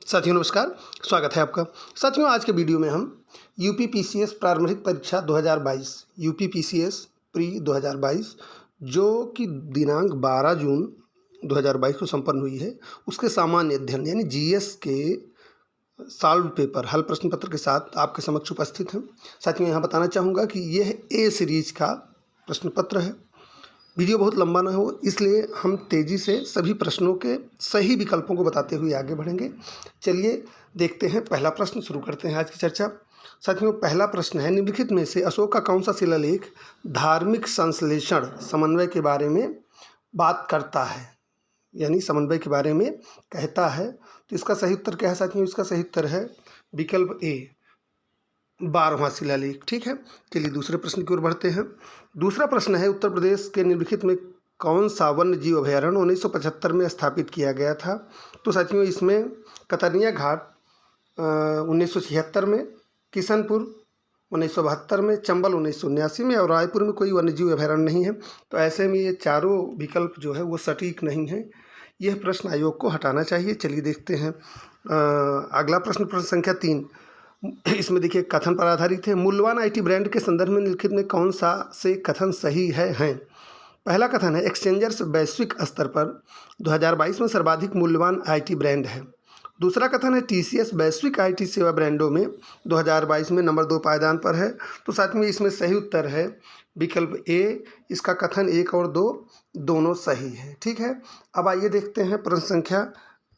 साथियों नमस्कार, स्वागत है आपका। साथियों आज के वीडियो में हम यूपी पीसीएस प्रारंभिक परीक्षा 2022 यूपी पीसीएस प्री 2022 जो कि दिनांक 12 जून 2022 को संपन्न हुई है, उसके सामान्य अध्ययन यानी जीएस के सॉल्व पेपर हल प्रश्न पत्र के साथ आपके समक्ष उपस्थित हैं। साथियों यहाँ बताना चाहूँगा कि यह ए सीरीज का प्रश्न पत्र है। वीडियो बहुत लंबा ना हो, इसलिए हम तेज़ी से सभी प्रश्नों के सही विकल्पों को बताते हुए आगे बढ़ेंगे। चलिए देखते हैं, पहला प्रश्न शुरू करते हैं आज की चर्चा। साथियों पहला प्रश्न है, निम्नलिखित में से अशोक का कौन सा शिलालेख धार्मिक संश्लेषण समन्वय के बारे में बात करता है, यानी समन्वय के बारे में कहता है? तो इसका सही उत्तर क्या है साथियों? इसका सही उत्तर है विकल्प ए, 12वां शिलालेख। ठीक है, चलिए दूसरे प्रश्न की ओर बढ़ते हैं। दूसरा प्रश्न है, उत्तर प्रदेश के निम्नलिखित में कौन सा वन्य जीव अभयारण्य 1975 में स्थापित किया गया था? तो साथियों इसमें कतरनिया घाट 1976 में, किशनपुर 1972 में, चंबल 1979 में और रायपुर में कोई वन्य जीव अभयारण्य नहीं है। तो ऐसे में ये चारों विकल्प जो है वो सटीक नहीं है। यह प्रश्न आयोग को हटाना चाहिए। चलिए देखते हैं अगला प्रश्न, प्रश्न संख्या 3। इसमें देखिए कथन पर आधारित है। मूल्यवान आईटी ब्रांड के संदर्भ में निम्नलिखित में कौन सा से कथन सही हैं? पहला कथन है, एक्सचेंजर्स वैश्विक स्तर पर 2022 में सर्वाधिक मूल्यवान आईटी ब्रांड है। दूसरा कथन है, टीसीएस वैश्विक आईटी सेवा ब्रांडों में 2022 में नंबर 2 पायदान पर है। तो साथ में इसमें सही उत्तर है विकल्प ए। इसका कथन 1 और 2 दोनों सही है। ठीक है, अब आइए देखते हैं प्रश्न संख्या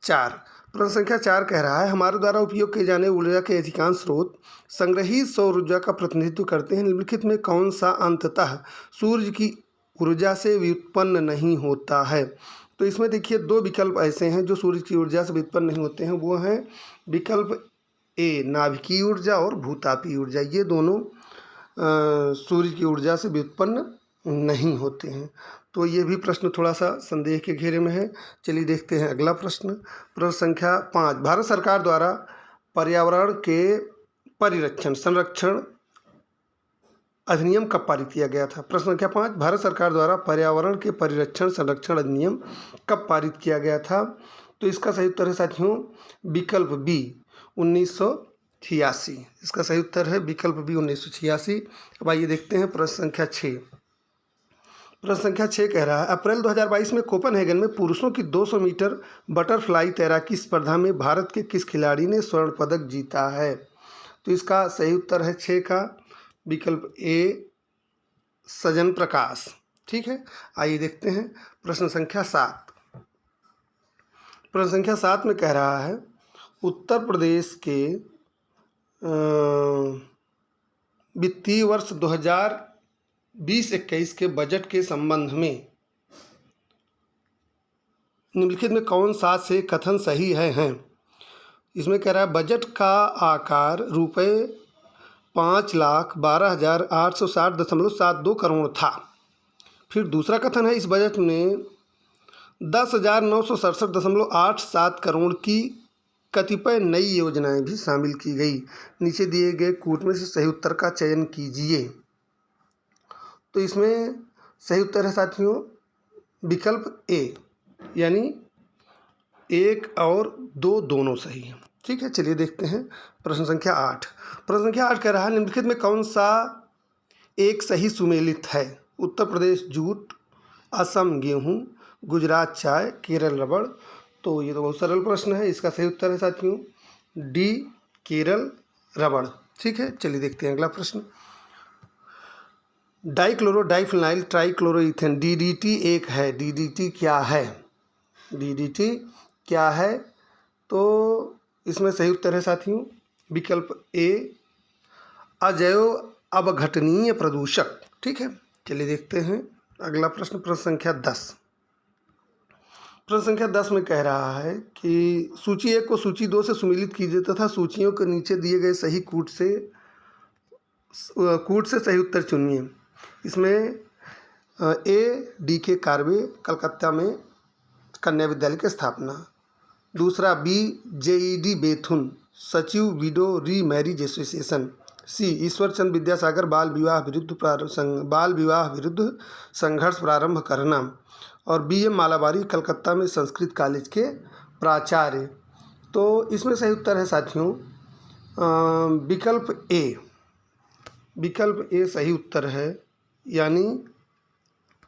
4। प्रश्न संख्या 4 कह रहा है, हमारे द्वारा उपयोग किए जाने ऊर्जा के अधिकांश स्रोत संग्रहीत सौर ऊर्जा का प्रतिनिधित्व करते हैं। निम्नलिखित में कौन सा अंततः सूर्य की ऊर्जा से व्युत्पन्न नहीं होता है? तो इसमें देखिए 2 विकल्प ऐसे हैं जो सूर्य की ऊर्जा से व्युत्पन्न नहीं होते हैं। वो हैं विकल्प ए, नाभिकीय ऊर्जा और भूतापीय ऊर्जा। ये दोनों सूर्य की ऊर्जा से व्युत्पन्न नहीं होते हैं। तो ये भी प्रश्न थोड़ा सा संदेह के घेरे में है। चलिए देखते हैं अगला प्रश्न, प्रश्न संख्या 5। भारत सरकार द्वारा पर्यावरण के परिरक्षण संरक्षण अधिनियम कब पारित किया गया था? प्रश्न संख्या 5, भारत सरकार द्वारा पर्यावरण के परिरक्षण संरक्षण अधिनियम कब पारित किया गया था? तो इसका सही उत्तर है साथियों विकल्प बी, 1986। इसका सही उत्तर है विकल्प बी, 1986। अब आइए देखते हैं प्रश्न संख्या 6। प्रश्न संख्या 6 कह रहा है, अप्रैल 2022 में कोपेनहेगन में पुरुषों की 200 मीटर बटरफ्लाई तैराकी स्पर्धा में भारत के किस खिलाड़ी ने स्वर्ण पदक जीता है? तो इसका सही उत्तर है 6 का विकल्प ए, सजन प्रकाश। ठीक है, आइए देखते हैं प्रश्न संख्या 7। प्रश्न संख्या 7 में कह रहा है, उत्तर प्रदेश के वित्तीय वर्ष 2020-21 के बजट के संबंध में निम्नलिखित में कौन सा से कथन सही हैं? इसमें कह रहा है, बजट का आकार ₹5,12,860.72 करोड़ था। फिर दूसरा कथन है, इस बजट में 10,967.87 करोड़ की कतिपय नई योजनाएं भी शामिल की गई। नीचे दिए गए कूट में से सही उत्तर का चयन कीजिए। तो इसमें सही उत्तर है साथियों विकल्प ए, यानी 1 और 2 दोनों सही हैं। ठीक है, चलिए देखते हैं प्रश्न संख्या 8। प्रश्न संख्या 8 कह रहा है, निम्नलिखित में कौन सा एक सही सुमेलित है? उत्तर प्रदेश जूट, असम गेहूँ, गुजरात चाय, केरल रबड़। तो ये तो बहुत सरल प्रश्न है। इसका सही उत्तर है साथियों डी, केरल रबड़। ठीक है, चलिए देखते हैं अगला प्रश्न। डाइक्लोरो डाइफिनाइल ट्राइक्लोरोइथेन डीडीटी एक है। डीडीटी क्या है? डीडीटी क्या है? तो इसमें सही उत्तर है साथियों विकल्प ए, अजैव अवघटनीय प्रदूषक। ठीक है, चलिए देखते हैं अगला प्रश्न, प्रश्न संख्या 10। प्रश्न संख्या 10 में कह रहा है कि सूची 1 को सूची 2 से सुमेलित कीजिए तथा सूचियों के नीचे दिए गए सही कूट से सही उत्तर चुनिए। इसमें ए, डी के कार्वे कलकत्ता में कन्या विद्यालय की स्थापना। दूसरा बी, जेईडी बेथुन सचिव विडो री मैरिज एसोसिएशन। सी, ईश्वर चंद्र विद्यासागर बाल विवाह विरुद्ध संघर्ष प्रारंभ करना। और बी एम मालाबारी कलकत्ता में संस्कृत कॉलेज के प्राचार्य। तो इसमें सही उत्तर है साथियों विकल्प ए। विकल्प ए सही उत्तर है, यानी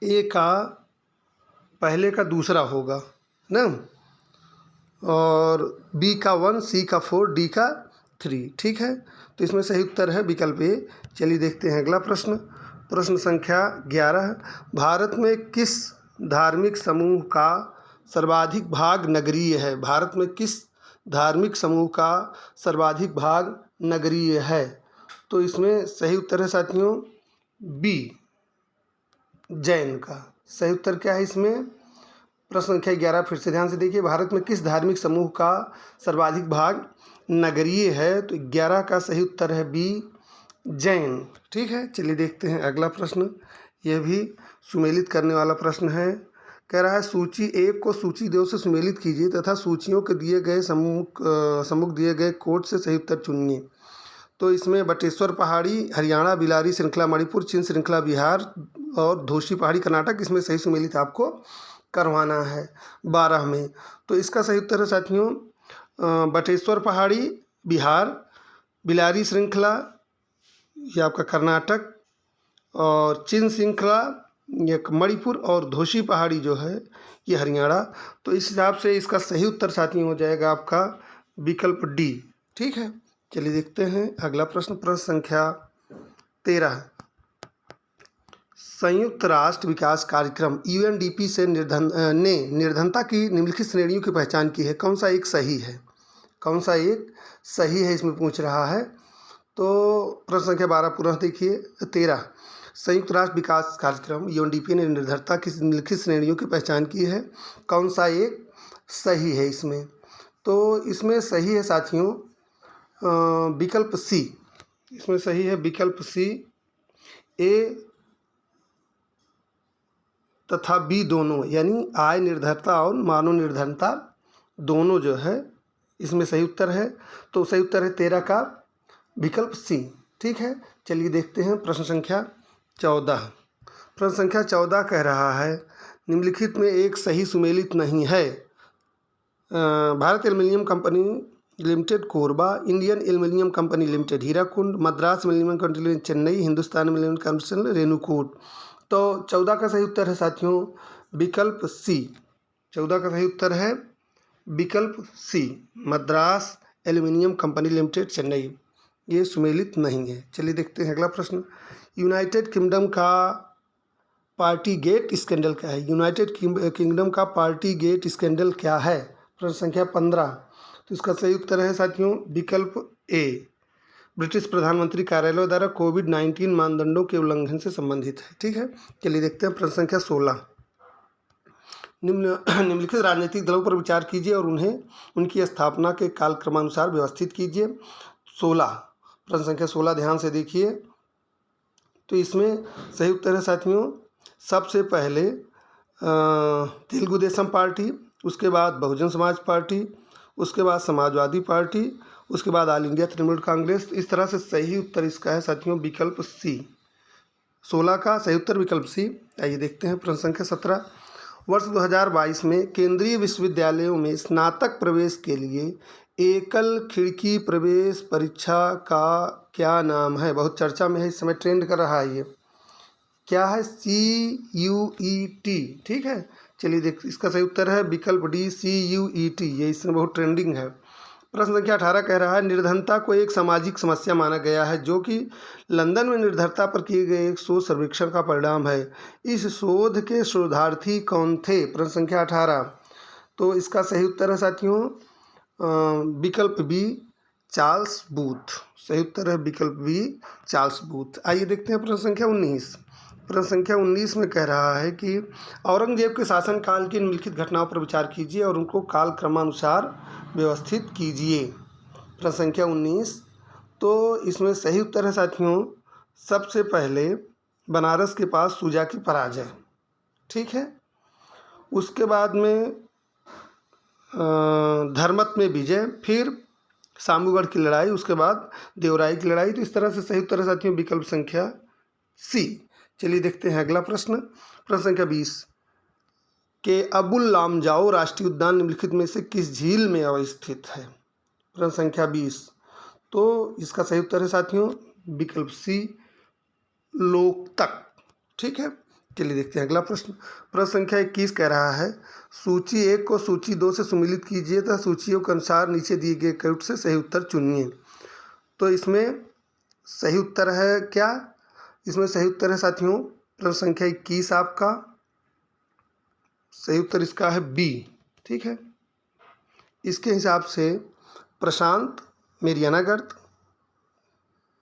ए का पहले का दूसरा होगा ना, और बी का 1, सी का 4, डी का 3। ठीक है, तो इसमें सही उत्तर है विकल्प ए। चलिए देखते हैं अगला प्रश्न। प्रश्न संख्या 11। भारत में किस धार्मिक समूह का सर्वाधिक भाग नगरीय है? भारत में किस धार्मिक समूह का सर्वाधिक भाग नगरीय है? तो इसमें सही उत्तर है साथियों बी, जैन का। सही उत्तर क्या है इसमें? प्रश्न संख्या 11 फिर से ध्यान से देखिए। भारत में किस धार्मिक समूह का सर्वाधिक भाग नगरीय है? तो 11 का सही उत्तर है बी, जैन। ठीक है, चलिए देखते हैं अगला प्रश्न। यह भी सुमेलित करने वाला प्रश्न है। कह रहा है सूची 1 को सूची 2 से सुमेलित कीजिए तथा सूचियों के दिए गए सम्मुख दिए गए कोड से सही उत्तर चुनिए। तो इसमें बटेश्वर पहाड़ी हरियाणा, बिलारी श्रृंखला मणिपुर, चिन श्रृंखला बिहार और धोशी पहाड़ी कर्नाटक, इसमें सही सुमेलित आपको करवाना है 12 में। तो इसका सही उत्तर है साथियों बटेश्वर पहाड़ी बिहार, बिलारी श्रृंखला ये आपका कर्नाटक, और चिन श्रृंखला ये मणिपुर, और धोशी पहाड़ी जो है ये हरियाणा। तो इस हिसाब से इसका सही उत्तर साथियों हो जाएगा आपका विकल्प डी। ठीक है, चलिए देखते हैं अगला प्रश्न। प्रश्न संख्या 13। संयुक्त राष्ट्र विकास कार्यक्रम UNDP से निर्धनता की निम्नलिखित श्रेणियों की पहचान की है। कौन सा एक सही है? कौन सा एक सही है इसमें पूछ रहा है। तो प्रश्न संख्या 12 पुनः देखिए। 13, संयुक्त राष्ट्र विकास कार्यक्रम UNDP ने निर्धनता की निम्नलिखित श्रेणियों की पहचान की है। कौन सा एक सही है इसमें? तो इसमें सही है साथियों विकल्प सी। इसमें सही है विकल्प सी। ए तथा बी दोनों, यानी आय निर्धनता और मानव निर्धनता दोनों जो है इसमें सही उत्तर है। तो सही उत्तर है 13 का विकल्प सी। ठीक है, चलिए देखते हैं प्रश्न संख्या 14। प्रश्न संख्या 14 कह रहा है निम्नलिखित में एक सही सुमेलित नहीं है। Bharat aluminium company limited Korba, Indian aluminium company limited Hirakud, Madras aluminium company limited Chennai, Hindustan aluminium company Renukoot. तो 14 का सही उत्तर है साथियों विकल्प सी। 14 का सही उत्तर है विकल्प C, Madras aluminium company limited Chennai. ये सुमेलित नहीं है। चलिए देखते हैं अगला प्रश्न। यूनाइटेड किंगडम का पार्टी गेट स्कैंडल क्या है? यूनाइटेड किंगडम का पार्टी गेट स्कैंडल क्या है? प्रश्न संख्या 15। तो इसका सही उत्तर है साथियों विकल्प ए, ब्रिटिश प्रधानमंत्री कार्यालय द्वारा कोविड-19 मानदंडों के उल्लंघन से संबंधित है। ठीक है, चलिए देखते हैं प्रश्न संख्या 16। निम्नलिखित राजनीतिक दलों पर विचार कीजिए और उन्हें उनकी स्थापना के कालक्रमानुसार व्यवस्थित कीजिए। 16, प्रश्न संख्या 16 ध्यान से देखिए। तो इसमें सही उत्तर है साथियों सबसे पहले तेलुगु देशम पार्टी, उसके बाद बहुजन समाज पार्टी, उसके बाद समाजवादी पार्टी, उसके बाद ऑल इंडिया तृणमूल कांग्रेस। इस तरह से सही उत्तर इसका है साथियों विकल्प सी। 16 का सही उत्तर विकल्प सी। आइए देखते हैं प्रश्न संख्या 17। वर्ष 2022 में केंद्रीय विश्वविद्यालयों में स्नातक प्रवेश के लिए एकल खिड़की प्रवेश परीक्षा का क्या नाम है? बहुत चर्चा में है, इस समय ट्रेंड कर रहा है। ये क्या है? CUET। ठीक है, चलिए देख इसका सही उत्तर है विकल्प डी, CUET। ये इसमें बहुत ट्रेंडिंग है। प्रश्न संख्या 18 कह रहा है निर्धनता को एक सामाजिक समस्या माना गया है जो कि लंदन में निर्धनता पर किए गए एक शोध सर्वेक्षण का परिणाम है। इस शोध के शोधार्थी कौन थे? प्रश्न संख्या 18। तो इसका सही उत्तर है साथियों विकल्प बी, चार्ल्स बूथ। सही उत्तर है विकल्प बी, चार्ल्स बूथ। आइए देखते हैं प्रश्न संख्या 19। प्रश्न संख्या 19 में कह रहा है कि औरंगजेब के शासनकाल की निम्नलिखित घटनाओं पर विचार कीजिए और उनको काल क्रमानुसार व्यवस्थित कीजिए। प्रश्न संख्या 19। तो इसमें सही उत्तर है साथियों सबसे पहले बनारस के पास शुजा की पराजय। ठीक है, उसके बाद में धर्मत में विजय, फिर सामूगढ़ की लड़ाई, उसके बाद देवराई की लड़ाई। तो इस तरह से सही उत्तर है साथियों विकल्प संख्या सी। चलिए देखते हैं अगला प्रश्न। प्रश्न संख्या 20। कि अबुल लामजाओ राष्ट्रीय उद्यान निम्नलिखित में से किस झील में अवस्थित है? प्रश्न संख्या 20। तो इसका सही उत्तर है साथियों विकल्प सी, लोकतक। ठीक है, चलिए देखते हैं अगला प्रश्न। प्रश्न संख्या 21 कह रहा है सूची 1 को सूची 2 से सुमेलित कीजिए तथा सूचियों के अनुसार नीचे दिए गए कट से सही उत्तर चुनिए। तो इसमें सही उत्तर है क्या? इसमें सही उत्तर है साथियों प्रश्न संख्या 21 आपका सही उत्तर इसका है बी। ठीक है, इसके हिसाब से प्रशांत मेरियाना गर्त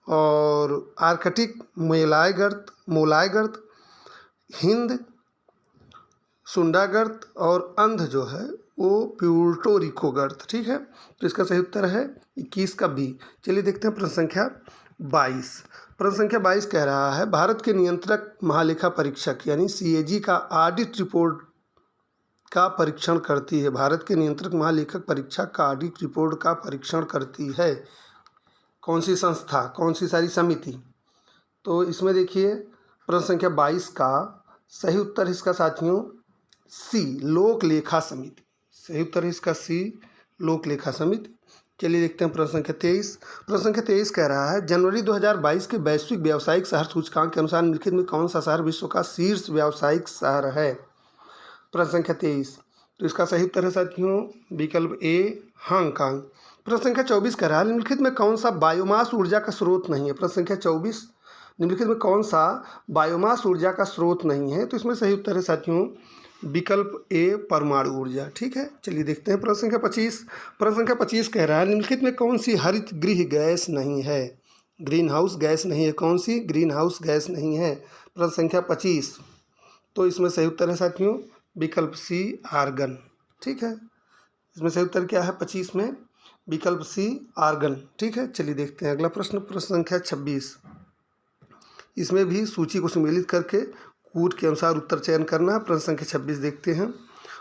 और आर्कटिक मोलाय गर्त, हिंद सुंडा गर्त और अंध जो है वो प्यूर्टो रिको गर्त। ठीक है, तो इसका सही उत्तर है 21 का बी। चलिए देखते हैं प्रश्न संख्या 22। प्रश्न संख्या 22 कह रहा है भारत के नियंत्रक महालेखा परीक्षक यानी CAG का ऑडिट रिपोर्ट का परीक्षण करती है। भारत के नियंत्रक महालेखक परीक्षक का ऑडिट रिपोर्ट का परीक्षण करती है कौन सी संस्था, कौन सी सारी समिति? तो इसमें देखिए प्रश्न संख्या 22 का सही उत्तर इसका साथियों सी, लोक लेखा समिति। सही उत्तर है इसका सी, लोक लेखा समिति। चलिए देखते हैं प्रश्न संख्या 23। प्रश्न संख्या 23 कह रहा है जनवरी 2022 के वैश्विक व्यावसायिक शहर सूचकांक के अनुसार निम्नलिखित में कौन सा शहर विश्व का शीर्ष व्यावसायिक शहर है? प्रश्न संख्या 23। तो इसका सही उत्तर है साथियों विकल्प ए, हांगकांग। प्रश्न संख्या 24 कह रहा है निम्नलिखित में कौन सा बायोमास ऊर्जा का स्रोत नहीं है? प्रश्न संख्या 24, निम्नलिखित में कौन सा बायोमास ऊर्जा का स्रोत नहीं है? तो इसमें सही उत्तर है साथियों विकल्प ए, परमाणु ऊर्जा। ठीक है, चलिए देखते हैं प्रश्न संख्या 25। प्रश्न संख्या 25 कह रहा है निम्नलिखित में कौन सी हरित गृह गैस नहीं है? ग्रीन हाउस गैस नहीं है। कौन सी ग्रीन हाउस गैस नहीं है? प्रश्न संख्या 25। तो इसमें सही उत्तर है साथियों विकल्प सी, आर्गन। ठीक है, इसमें सही उत्तर क्या है 25 में? विकल्प सी, आर्गन। ठीक है, चलिए देखते हैं अगला प्रश्न। प्रश्न संख्या 26। इसमें भी सूची को सम्मिलित करके कूट के अनुसार उत्तर चयन करना है। प्रश्न संख्या 26 देखते हैं।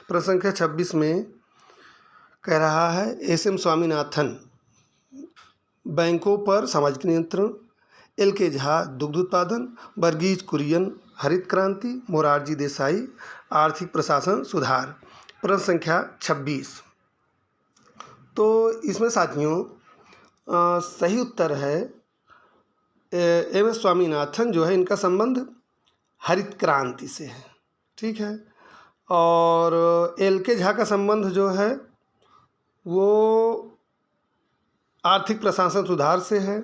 प्रश्न संख्या 26 में कह रहा है SM स्वामीनाथन बैंकों पर सामाजिक नियंत्रण, LK झा दुग्ध उत्पादन, वर्गीज कुरियन हरित क्रांति, मोरारजी देसाई आर्थिक प्रशासन सुधार। प्रश्न संख्या 26। तो इसमें साथियों सही उत्तर है MS स्वामीनाथन जो है इनका संबंध हरित क्रांति से है। ठीक है, और LK झा का संबंध जो है वो आर्थिक प्रशासन सुधार से है,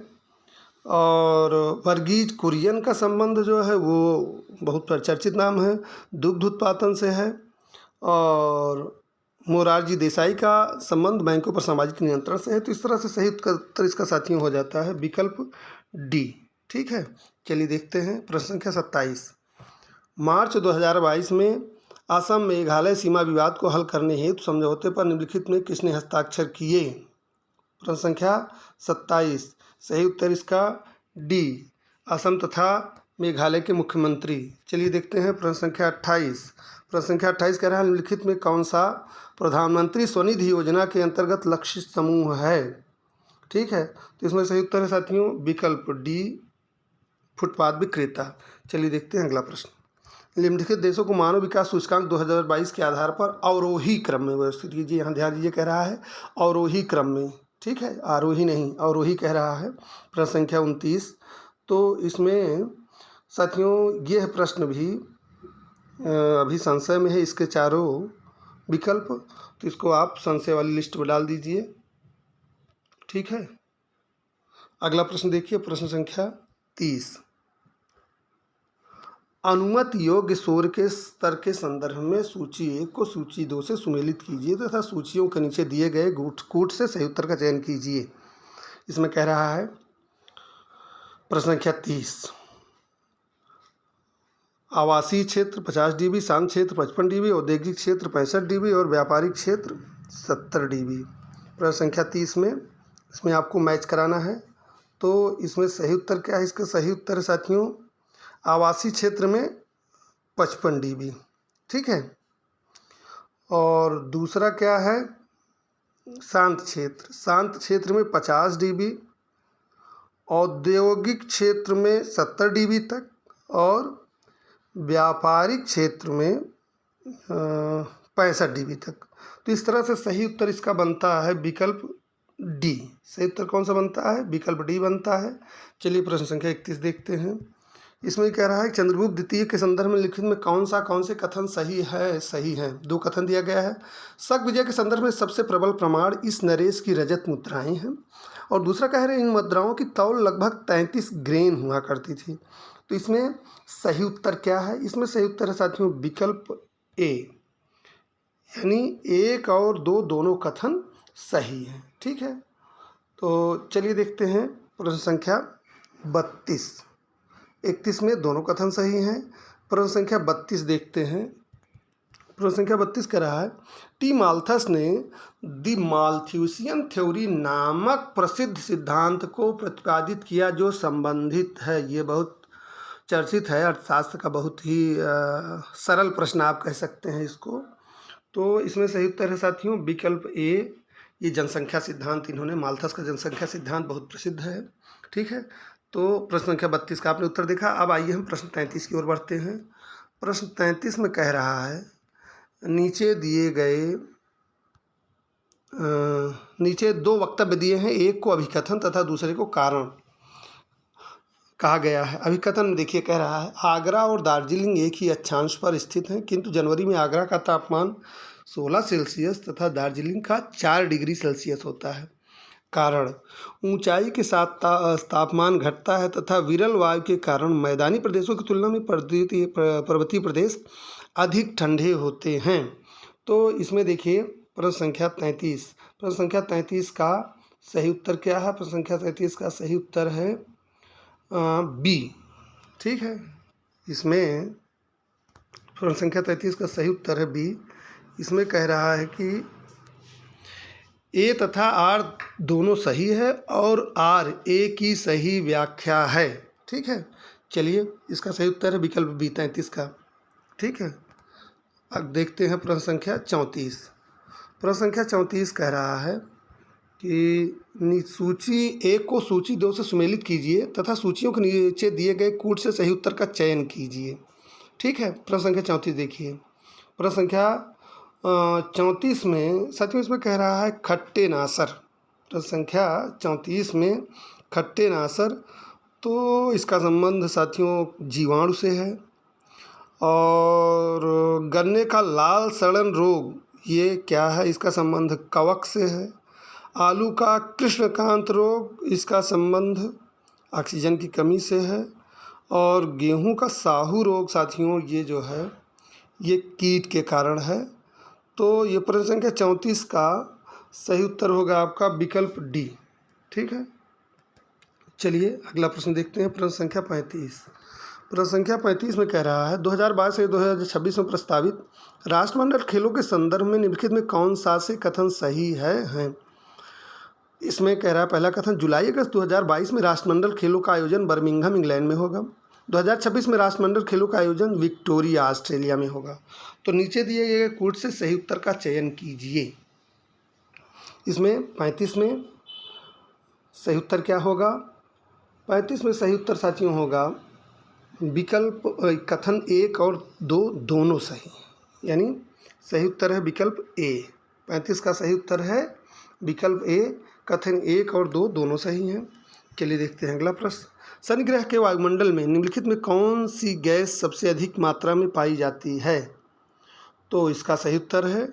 और वर्गीज कुरियन का संबंध जो है वो बहुत प्रचर्चित नाम है, दुग्ध उत्पादन से है, और मोरारजी देसाई का संबंध बैंकों पर सामाजिक नियंत्रण से है। तो इस तरह से सही उत्तर इसका साथियों हो जाता है विकल्प डी। ठीक है, चलिए देखते हैं प्रश्न संख्या 27। मार्च 2022 में असम मेघालय सीमा विवाद को हल करने हेतु समझौते पर निम्नलिखित में किसने हस्ताक्षर किए? प्रश्न संख्या 27। सही उत्तर इसका डी, असम तथा मेघालय के मुख्यमंत्री। चलिए देखते हैं प्रश्न संख्या 28। प्रश्न संख्या 28 कह रहा है निम्नलिखित में कौन सा प्रधानमंत्री स्वनिधि योजना के अंतर्गत लक्षित समूह है? ठीक है, तो इसमें सही उत्तर है साथियों विकल्प डी, फुटपाथ विक्रेता। चलिए देखते हैं अगला प्रश्न। निम्नलिखित देशों को मानव विकास सूचकांक 2022 के आधार पर अवरोही क्रम में व्यवस्थित कीजिए। यहाँ ध्यान दीजिए कह रहा है अवरोही क्रम में। ठीक है, आरोही नहीं, अवरोही कह रहा है। प्रश्न संख्या 29। तो इसमें साथियों यह प्रश्न भी अभी संशय में है, इसके चारों विकल्प, तो इसको आप संशय वाली लिस्ट में डाल दीजिए। ठीक है, अगला प्रश्न देखिए प्रश्न संख्या 30। अनुमति योग्य शोर के स्तर के संदर्भ में सूची 1 को सूची 2 से सुमेलित कीजिए तथा सूचियों के नीचे दिए गए कूट से सही उत्तर का चयन कीजिए। इसमें कह रहा है प्रश्न संख्या 30। आवासीय क्षेत्र 50 dB, शांत क्षेत्र 55 dB, औद्योगिक क्षेत्र 65 dB और व्यापारिक क्षेत्र 70 dB। प्रश्न संख्या 30 में इसमें आपको मैच कराना है। तो इसमें सही उत्तर क्या है? इसका सही उत्तर है साथियों आवासीय क्षेत्र में 55 dB। ठीक है, और दूसरा क्या है? शांत क्षेत्र। शांत क्षेत्र में 50 dB, औद्योगिक क्षेत्र में 70 dB तक, और व्यापारिक क्षेत्र में 65 dB तक। तो इस तरह से सही उत्तर इसका बनता है विकल्प डी। सही उत्तर कौन सा बनता है? विकल्प डी बनता है। चलिए प्रश्न संख्या 31 देखते हैं। इसमें कह रहा है चंद्रगुप्त द्वितीय के संदर्भ में लिखित में कौन से कथन सही है? सही है। दो कथन दिया गया है। शक विजय के संदर्भ में सबसे प्रबल प्रमाण इस नरेश की रजत मुद्राएं हैं, और दूसरा कह रहे हैं इन मुद्राओं की तौल लगभग 33 ग्रेन हुआ करती थी। तो इसमें सही उत्तर क्या है? इसमें सही उत्तर है साथियों विकल्प ए, यानी 1 और 2 दोनों कथन सही है। ठीक है, तो चलिए देखते हैं प्रश्न संख्या 32। 31 में दोनों कथन सही हैं। प्रश्न संख्या 32 देखते हैं। प्रश्न संख्या 32 कह रहा है टी माल्थस ने द माल्थ्यूसियन थ्योरी नामक प्रसिद्ध सिद्धांत को प्रतिपादित किया जो संबंधित है। ये बहुत चर्चित है, अर्थशास्त्र का बहुत ही सरल प्रश्न आप कह सकते हैं इसको। तो इसमें सही उत्तर है साथियों विकल्प ए। ये जनसंख्या सिद्धांत, इन्होंने माल्थस का जनसंख्या सिद्धांत बहुत प्रसिद्ध है। ठीक है, तो प्रश्न संख्या 32 का आपने उत्तर देखा। अब आइए हम प्रश्न 33 की ओर बढ़ते हैं। प्रश्न 33 में कह रहा है नीचे 2 वक्तव्य दिए हैं, एक को अभिकथन तथा दूसरे को कारण कहा गया है। अभिकथन में देखिए कह रहा है आगरा और दार्जिलिंग एक ही अक्षांश पर स्थित हैं, किंतु जनवरी में आगरा का तापमान 16 सेल्सियस तथा दार्जिलिंग का 4 डिग्री सेल्सियस होता है। कारण ऊंचाई के साथ तापमान घटता है तथा विरल वायु के कारण मैदानी प्रदेशों की तुलना में पर्वतीय प्रदेश अधिक ठंडे होते हैं। तो इसमें देखिए प्रश्न संख्या 33 का सही उत्तर क्या है? प्रश्न संख्या 33 का सही उत्तर है बी। ठीक है, इसमें प्रश्न संख्या 33 का सही उत्तर है बी। इसमें कह रहा है कि ए तथा आर दोनों सही है और आर ए की सही व्याख्या है। ठीक है, चलिए इसका सही उत्तर है विकल्प बी 33 का। ठीक है, अब देखते हैं प्रश्न संख्या 34। प्रश्न संख्या 34 कह रहा है कि सूची 1 को सूची 2 से सुमेलित कीजिए तथा सूचियों के नीचे दिए गए कूट से सही उत्तर का चयन कीजिए। ठीक है, प्रश्न संख्या 34 देखिए। प्रश्न संख्या 34 में साथियों इसमें कह रहा है खट्टे नासर। प्रश्न संख्या 34 में खट्टे नासर, तो इसका संबंध साथियों जीवाणु से है। और गन्ने का लाल सड़न रोग, ये क्या है? इसका संबंध कवक से है। आलू का कृष्णकांत रोग, इसका संबंध ऑक्सीजन की कमी से है। और गेहूं का साहू रोग साथियों ये जो है ये कीट के कारण है। तो ये प्रश्न संख्या 34 का सही उत्तर होगा आपका विकल्प डी। ठीक है, चलिए अगला प्रश्न देखते हैं। प्रश्न संख्या 35। प्रश्न संख्या 35 में कह रहा है 2022 से 2026 में प्रस्तावित राष्ट्रमंडल खेलों के संदर्भ में निम्नलिखित में कौन सा से कथन सही है? इसमें कह रहा है पहला कथन जुलाई अगस्त 2022 में राष्ट्रमंडल खेलों का आयोजन बर्मिंघम इंग्लैंड में होगा। 2026 में राष्ट्रमंडल खेलों का आयोजन विक्टोरिया ऑस्ट्रेलिया में होगा। तो नीचे दिए गए कूट से सही उत्तर का चयन कीजिए। इसमें 35 में सही उत्तर क्या होगा? 35 में सही उत्तर साथियों होगा विकल्प कथन 1 और 2 दोनों सही, यानी सही उत्तर है विकल्प ए। 35 का सही उत्तर है विकल्प ए, कथन 1 और 2 दोनों सही हैं। चलिए देखते हैं अगला प्रश्न। शनि ग्रह के वायुमंडल में निम्नलिखित में कौन सी गैस सबसे अधिक मात्रा में पाई जाती है? तो इसका सही उत्तर है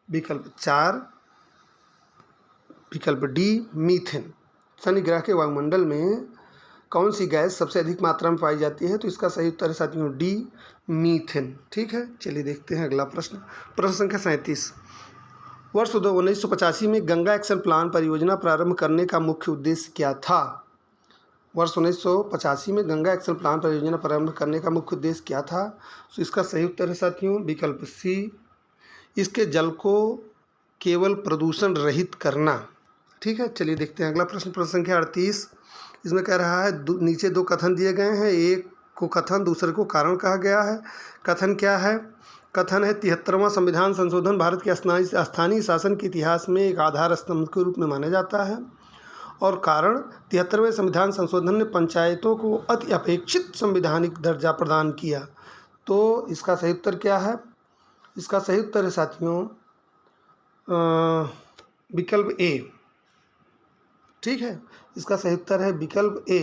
विकल्प 4, विकल्प डी मीथेन। शनि ग्रह के वायुमंडल में कौन सी गैस सबसे अधिक मात्रा में पाई जाती है? तो इसका सही उत्तर है साथियों डी मीथेन। ठीक है, चलिए देखते हैं अगला प्रश्न। प्रश्न संख्या 37। वर्ष 1985 में गंगा एक्शन प्लान परियोजना प्रारंभ करने का मुख्य उद्देश्य क्या था? वर्ष 1985 में गंगा एक्शन प्लान परियोजना प्रारंभ करने का मुख्य उद्देश्य क्या था? तो इसका सही उत्तर है साथियों विकल्प सी, इसके जल को केवल प्रदूषण रहित करना। ठीक है, चलिए देखते हैं अगला प्रश्न। प्रश्न संख्या 38। इसमें कह रहा है नीचे 2 कथन दिए गए हैं, एक को कथन दूसरे को कारण कहा गया है। कथन क्या है? कथन है 73वां संविधान संशोधन भारत के स्थानीय शासन के इतिहास में एक आधार स्तंभ के रूप में माना जाता है। और कारण 73वें संविधान संशोधन ने पंचायतों को अति अपेक्षित संवैधानिक दर्जा प्रदान किया। तो इसका सही उत्तर क्या है? इसका सही उत्तर है साथियों विकल्प ए। ठीक है, इसका सही उत्तर है विकल्प ए।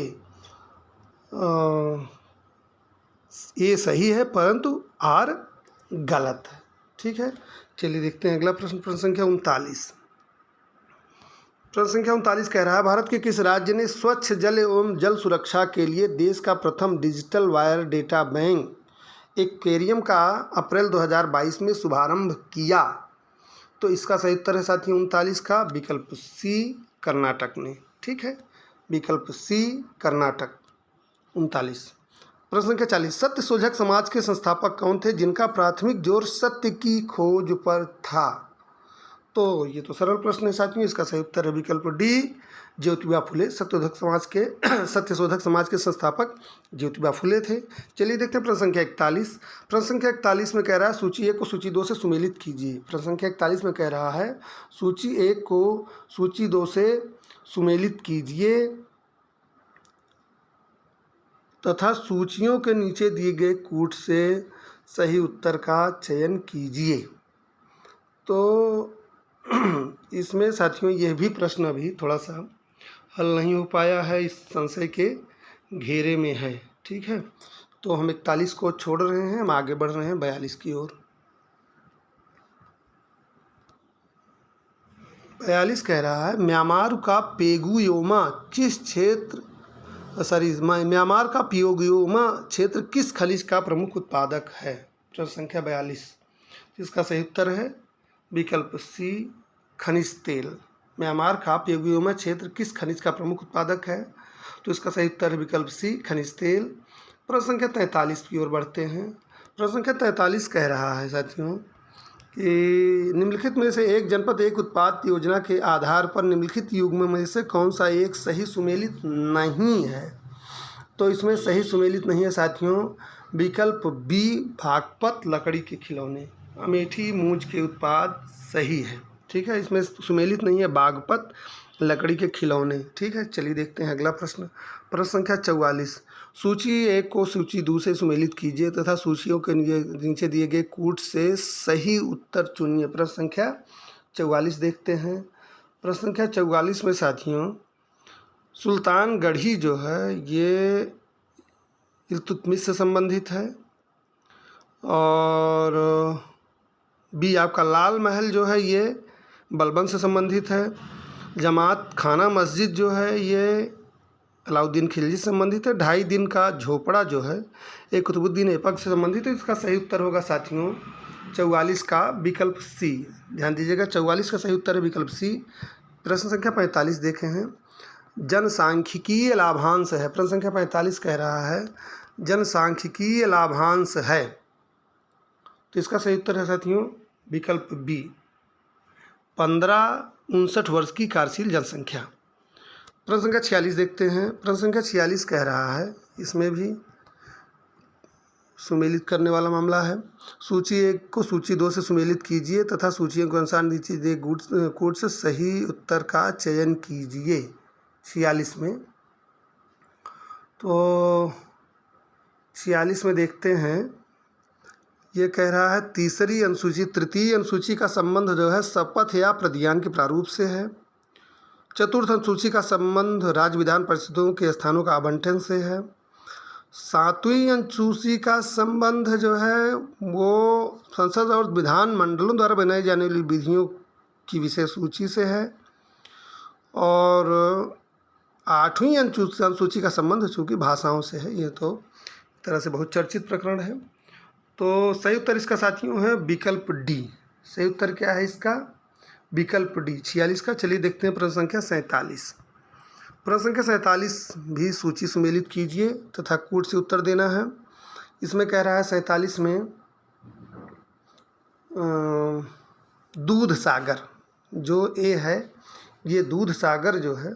ये सही है परंतु आर गलत है। ठीक है, चलिए देखते हैं अगला प्रश्न। प्रश्न संख्या 39। प्रश्न संख्या 39 कह रहा है, भारत के किस राज्य ने स्वच्छ जल एवं जल सुरक्षा के लिए देश का प्रथम digital wire data bank aquarium का अप्रैल 2022 में शुभारंभ किया? तो इसका सही उत्तर है साथियों 39 का विकल्प सी, कर्नाटक ने। ठीक है, विकल्प सी, कर्नाटक। 39। प्रश्न संख्या 40। सत्य शोधक समाज के संस्थापक कौन थे जिनका प्राथमिक जोर सत्य की खोज पर था? तो ये तो सरल प्रश्न है साथियों, इसका सही उत्तर है विकल्प डी, ज्योतिबा फुले। सत्यशोधक समाज के संस्थापक ज्योतिबा फुले थे। चलिए देखते हैं प्रश्न संख्या 41। प्रश्न संख्या 41 में कह रहा है सूची 1 को सूची 2 से सुमेलित कीजिए। प्रश्न संख्या 41 में कह रहा है सूची 1 को सूची 2 से सुमेलित कीजिए तथा सूचियों के नीचे दिए गए कूट से सही उत्तर का चयन कीजिए। तो इसमें साथियों यह भी प्रश्न अभी थोड़ा सा हल नहीं हो पाया है, इस संशय के घेरे में है। ठीक है, तो हम 41 को छोड़ रहे हैं, हम आगे बढ़ रहे हैं 42 की ओर। 42 कह रहा है म्यांमार का पेगुयोमा क्षेत्र किस खनिज का प्रमुख उत्पादक है? प्रश्न संख्या 42। इसका सही उत्तर है विकल्प सी, खनिज तेल। म्यांमार का पेगुयोमा क्षेत्र किस खनिज का प्रमुख उत्पादक है? तो इसका सही उत्तर है विकल्प सी, खनिज तेल। प्रश्न संख्या 43 की ओर बढ़ते हैं। प्रश्न संख्या 43 कह रहा है साथियों कि निम्नलिखित में से एक जनपद एक उत्पाद योजना के आधार पर निम्नलिखित युग्म में से कौन सा एक सही सुमेलित नहीं है? तो इसमें सही सुमेलित नहीं है साथियों विकल्प बी, भागपत लकड़ी के खिलौने। अमेठी मूंज के उत्पाद सही है। ठीक है, इसमें सुमेलित नहीं है बागपत लकड़ी के खिलौने। ठीक है, चलिए देखते हैं अगला प्रश्न। प्रश्न संख्या 44। सूची 1 को सूची 2 से सुमेलित कीजिए तथा सूचियों के नीचे दिए गए कूट से सही उत्तर चुनिए। प्रश्न संख्या 44 देखते हैं। प्रश्न संख्या 44 में साथियों सुल्तानगढ़ी जो है ये इल्तुतमिश से संबंधित है और बी आपका लाल महल जो है ये बलबन से संबंधित है। जमात खाना मस्जिद जो है ये अलाउद्दीन खिलजी से संबंधित है। 2.5 दिन का झोपड़ा जो है एक कुतुबुद्दीन ऐबक से संबंधित है। इसका सही उत्तर होगा साथियों 44 का विकल्प सी। ध्यान दीजिएगा 44 का सही उत्तर है विकल्प सी। प्रश्न संख्या 45 देखे हैं जनसांख्यिकीय लाभांश है। प्रश्न संख्या 45 कह रहा है जनसांख्यिकीय लाभांश है। तो इसका सही उत्तर है साथियों विकल्प बी, 15-59 वर्ष की कार्यशील जनसंख्या। प्रश्न संख्या 46 देखते हैं। प्रश्न संख्या 46 कह रहा है, इसमें भी सुमेलित करने वाला मामला है। सूची 1 को सूची 2 से सुमेलित कीजिए तथा सूचियों के अनुसार नीचे दिए कूट से सही उत्तर का चयन कीजिए। 46 में तो 46 में देखते हैं ये कह रहा है तीसरी अनुसूची तृतीय अनुसूची का संबंध जो है शपथ या प्रतिज्ञान के प्रारूप से है। चतुर्थ अनुसूची का संबंध राज्य विधान परिषदों के स्थानों का आवंटन से है। 7वीं अनुसूची का संबंध जो है वो संसद और विधान मंडलों द्वारा बनाई जाने वाली विधियों की विशेष सूची से है। और 8वीं अनुसूची का संबंध चूँकि भाषाओं से है। ये तो एक तरह से बहुत चर्चित प्रकरण है। तो सही उत्तर इसका साथियों है विकल्प डी। सही उत्तर क्या है इसका विकल्प डी 46 का। चलिए देखते हैं प्रश्न संख्या 47। प्रश्न संख्या 47 भी सूची सुमेलित कीजिए तथा कूट से उत्तर देना है। इसमें कह रहा है 47 में दूध सागर जो ए है ये दूध सागर जो है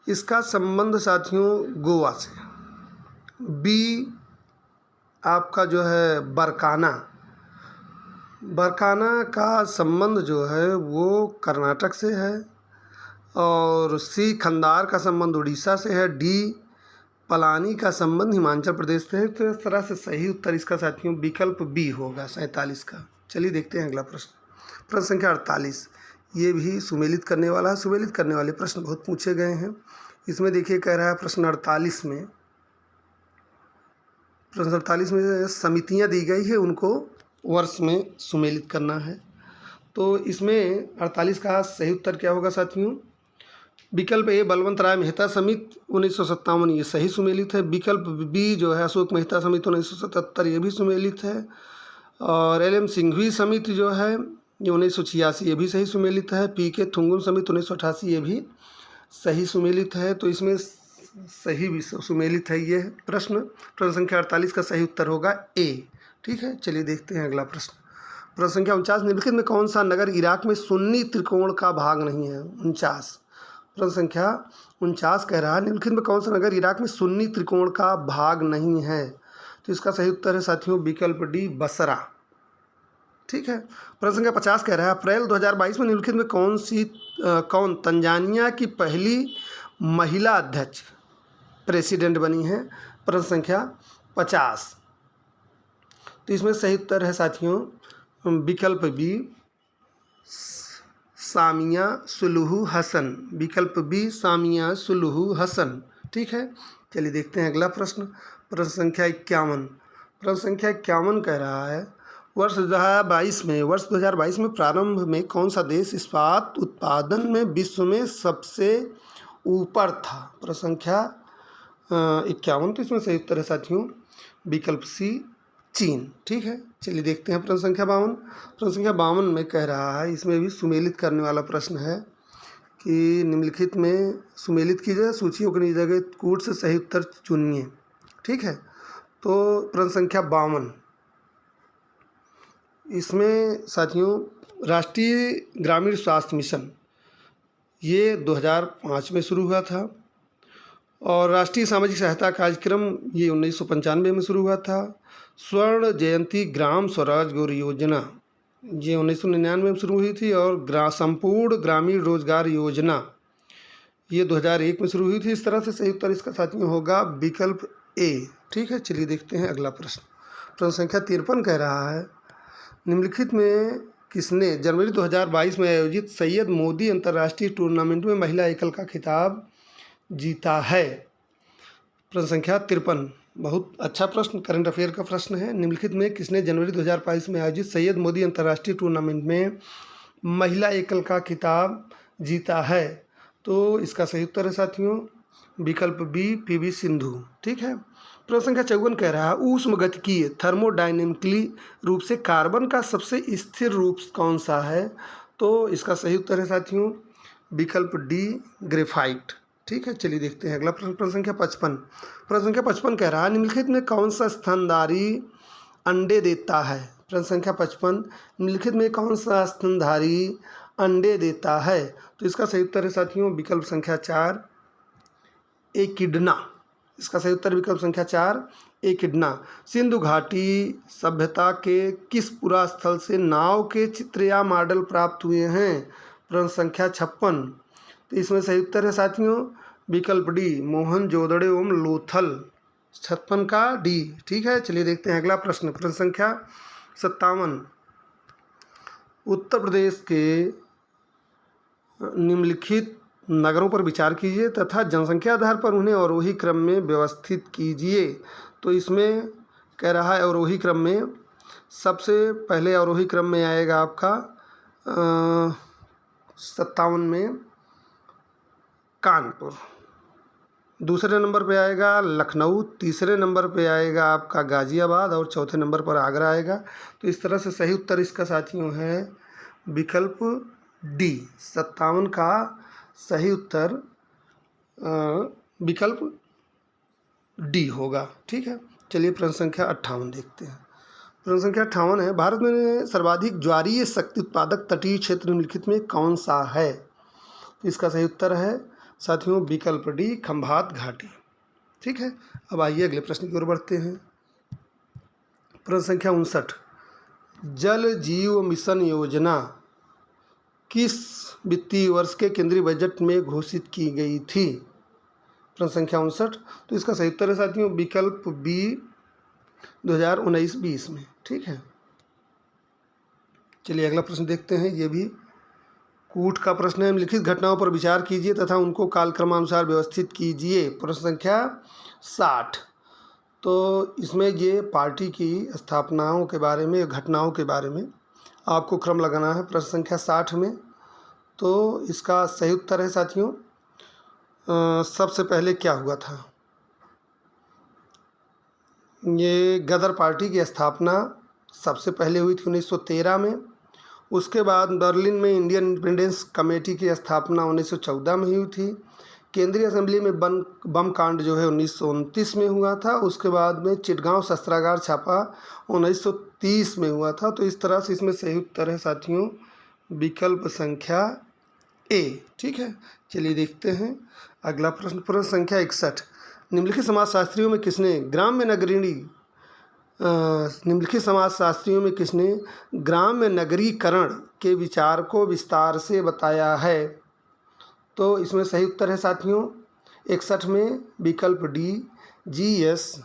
इसका संबंध साथियों गोवा से। बी आपका जो है बरकाना का संबंध जो है वो कर्नाटक से है। और सी खंदार का संबंध उड़ीसा से है। डी पलानी का संबंध हिमाचल प्रदेश से है। तो इस तरह से सही उत्तर इसका साथियों विकल्प बी होगा 47 का। चलिए देखते हैं अगला प्रश्न। प्रश्न संख्या 48, ये भी सुमेलित करने वाला है। सुमेलित करने वाले प्रश्न बहुत पूछे गए हैं। इसमें देखिए कह रहा है प्रश्न 48 में, प्रश्न 48 में समितियां दी गई है, उनको वर्ष में सुमेलित करना है। तो इसमें 48 का सही उत्तर क्या होगा साथियों? विकल्प ए बलवंत राय मेहता समिति 1957, ये सही सुमेलित है। विकल्प बी जो है अशोक मेहता समिति 1977, ये भी सुमेलित है। और एल.एम. सिंघवी समिति जो है ये 1986, ये भी सही सुमेलित है। पी.के. थुंगुन समिति 1988, ये भी सही सुमेलित है। तो इसमें सही भी सुमेलित है ये प्रश्न। प्रश्न संख्या 48 का सही उत्तर होगा ए। ठीक है, चलिए देखते हैं अगला प्रश्न। प्रश्न संख्या 49, निम्नलिखित में कौन सा नगर इराक में सुन्नी त्रिकोण का भाग नहीं है? 49, प्रश्न संख्या 49 कह रहा है निम्नलिखित में कौन सा नगर इराक में सुन्नी त्रिकोण का भाग नहीं है? तो इसका सही उत्तर है साथियों विकल्प डी, बसरा। ठीक है। प्रश्न संख्या 50 कह रहा है अप्रैल 2022 में निम्नलिखित में कौन तंजानिया की पहली महिला अध्यक्ष प्रेसिडेंट बनी है? प्रश्न संख्या 50। तो इसमें सही उत्तर है साथियों विकल्प बी, सामिया सुलूहू हसन। विकल्प बी, सामिया सुलूहू हसन। ठीक है, चलिए देखते हैं अगला प्रश्न। प्रश्न संख्या 51। प्रश्न संख्या 51 कह रहा है वर्ष 2022 में प्रारंभ में कौन सा देश इस्पात उत्पादन में विश्व में सबसे ऊपर था? प्रश्न संख्या 51। तो इसमें सही उत्तर है साथियों विकल्प सी, चीन। ठीक है, चलिए देखते हैं प्रश्न संख्या 52। प्रश्न संख्या 52 में कह रहा है, इसमें भी सुमेलित करने वाला प्रश्न है कि निम्नलिखित में सुमेलित कीजिए, सूचियों के जगह कूट से सही उत्तर चुनिए। ठीक है, तो प्रश्न संख्या 52, इसमें साथियों राष्ट्रीय ग्रामीण स्वास्थ्य मिशन ये 2005 में शुरू हुआ था, और राष्ट्रीय सामाजिक सहायता कार्यक्रम ये 1995 में शुरू हुआ था। स्वर्ण जयंती ग्राम स्वराज गौर योजना ये 1999 में शुरू हुई थी, और संपूर्ण ग्रामीण रोजगार योजना ये 2001 में शुरू हुई थी। इस तरह से सही उत्तर इसका साथियों होगा विकल्प ए। ठीक है, चलिए देखते हैं अगला प्रश्न। प्रश्न संख्या 53 कह रहा है निम्नलिखित में किसने जनवरी 2022 में आयोजित सैयद मोदी अंतर्राष्ट्रीय टूर्नामेंट में महिला एकल का खिताब जीता है? प्रश्न संख्या 53, बहुत अच्छा प्रश्न, करंट अफेयर का प्रश्न है। निम्नलिखित में किसने जनवरी 2022 में आयोजित सैयद मोदी अंतर्राष्ट्रीय टूर्नामेंट में महिला एकल का खिताब जीता है? तो इसका सही उत्तर है साथियों विकल्प बी, पी.वी. सिंधु। ठीक है। प्रश्न संख्या 54 कह रहा है ऊष्मगतिकीय थर्मोडायनेमिकली रूप से कार्बन का सबसे स्थिर रूप कौन सा है? तो इसका सही उत्तर है साथियों विकल्प डी, ग्रेफाइट। ठीक है, चलिए देखते हैं अगला प्रश्न। प्रश्न संख्या 55। प्रश्न संख्या 55 कह रहा है निम्नलिखित में कौन सा स्तनधारी अंडे देता है? प्रश्न संख्या 55, निम्नलिखित में कौन सा स्तनधारी अंडे देता है? तो इसका सही उत्तर है साथियों विकल्प संख्या 4, एकिडना। इसका सही उत्तर विकल्प संख्या 4, एकिडना। सिंधु घाटी सभ्यता के किस पुरा स्थल से नाव के चित्र या मॉडल प्राप्त हुए हैं? प्रश्न संख्या 56। तो इसमें सही उत्तर है साथियों विकल्प डी, मोहनजोदड़ो लोथल। 56 का डी। ठीक है, चलिए देखते हैं अगला प्रश्न। प्रश्न संख्या 57। उत्तर प्रदेश के निम्नलिखित नगरों पर विचार कीजिए तथा जनसंख्या आधार पर उन्हें अवरोही क्रम में व्यवस्थित कीजिए। तो इसमें कह रहा है अवरोही क्रम में सबसे पहले अवरोही क्रम में आएगा आपका 57 में कानपुर, दूसरे नंबर पे आएगा लखनऊ, तीसरे नंबर पे आएगा आपका गाज़ियाबाद, और चौथे नंबर पर आगरा आएगा। तो इस तरह से सही उत्तर इसका साथियों है विकल्प डी। 57 का सही उत्तर विकल्प डी होगा। ठीक है, चलिए प्रश्न संख्या 58 देखते हैं। प्रश्न संख्या 58 है भारत में सर्वाधिक ज्वारीय शक्ति उत्पादक तटीय क्षेत्र निम्नलिखित में कौन सा है? तो इसका सही उत्तर है साथियों विकल्प डी, खंभात घाटी। ठीक है, अब आइए अगले प्रश्न की ओर बढ़ते हैं। प्रश्न संख्या 59, जल जीव मिशन योजना किस वित्तीय वर्ष के केंद्रीय बजट में घोषित की गई थी? प्रश्न संख्या 59। तो इसका सही उत्तर है साथियों विकल्प 2019-20 में। ठीक है, अब आइए अगले प्रश्न की ओर बढ़ते हैं। प्रश्न संख्या 60, भारत में सर्वाधिक ज्वारीय शक्ति उत्पादक तटीय क्षेत्र निम्नलिखित में कौन सा है? तो इसका सही उत्तर है साथियों विकल्प डी, चलिए अगला प्रश्न देखते हैं। ये भी कूट का प्रश्न है। निम्नलिखित घटनाओं पर विचार कीजिए तथा उनको कालक्रमानुसार व्यवस्थित कीजिए। प्रश्न संख्या 60। तो इसमें ये पार्टी की स्थापनाओं के बारे में, घटनाओं के बारे में आपको क्रम लगाना है प्रश्न संख्या 60 में। तो इसका सही उत्तर है साथियों, सबसे पहले क्या हुआ था, ये गदर पार्टी की स्थापना सबसे पहले हुई थी 1913 में। उसके बाद बर्लिन में इंडियन इंडिपेंडेंस कमेटी की स्थापना 1914 में हुई थी। केंद्रीय असेंबली में बम कांड जो है 1929 में हुआ था। उसके बाद में चिटगांव शस्त्रागार छापा 1930 में हुआ था। तो इस तरह से इसमें सही उत्तर है साथियों विकल्प संख्या ए। ठीक है, चलिए देखते हैं अगला प्रश्न। प्रश्न संख्या 61। निम्नलिखित समाजशास्त्रियों में किसने ग्राम्य नगरीकरण के विचार को विस्तार से बताया है। तो इसमें सही उत्तर है साथियों 61 में विकल्प डी GS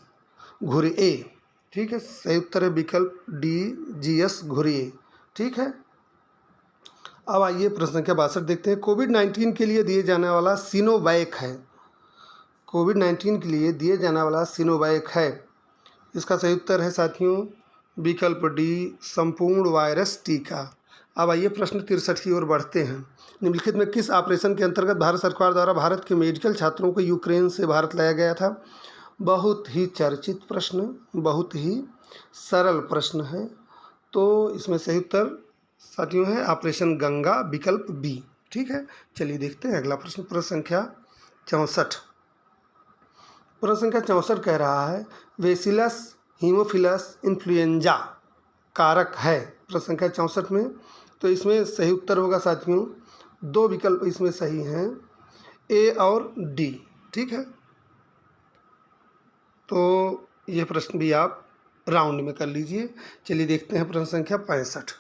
घुरिए। ठीक है, सही उत्तर है विकल्प डी GS घुरिए। ठीक है, अब आइए प्रश्न संख्या 62 देखते हैं। कोविड-19 के लिए दिए जाने वाला सिनोवैक है। कोविड-19 के लिए दिए जाने वाला सिनोवैक है। इसका सही उत्तर है साथियों विकल्प डी संपूर्ण वायरस टीका। अब आइए प्रश्न 63 की ओर बढ़ते हैं। निम्नलिखित में किस ऑपरेशन के अंतर्गत भारत सरकार द्वारा भारत के मेडिकल छात्रों को यूक्रेन से भारत लाया गया था। बहुत ही चर्चित प्रश्न, बहुत ही सरल प्रश्न है। तो इसमें सही उत्तर साथियों है ऑपरेशन गंगा विकल्प बी। ठीक है, चलिए देखते हैं अगला प्रश्न। प्रश्न संख्या 64। प्रश्न संख्या 64 कह रहा है बेसिलस हीमोफिलस इन्फ्लुएंजा कारक है। प्रश्न संख्या 64 में तो इसमें सही उत्तर होगा साथियों, दो विकल्प इसमें सही हैं, ए और डी। ठीक है, तो यह प्रश्न भी आप राउंड में कर लीजिए। चलिए देखते हैं प्रश्न संख्या 65।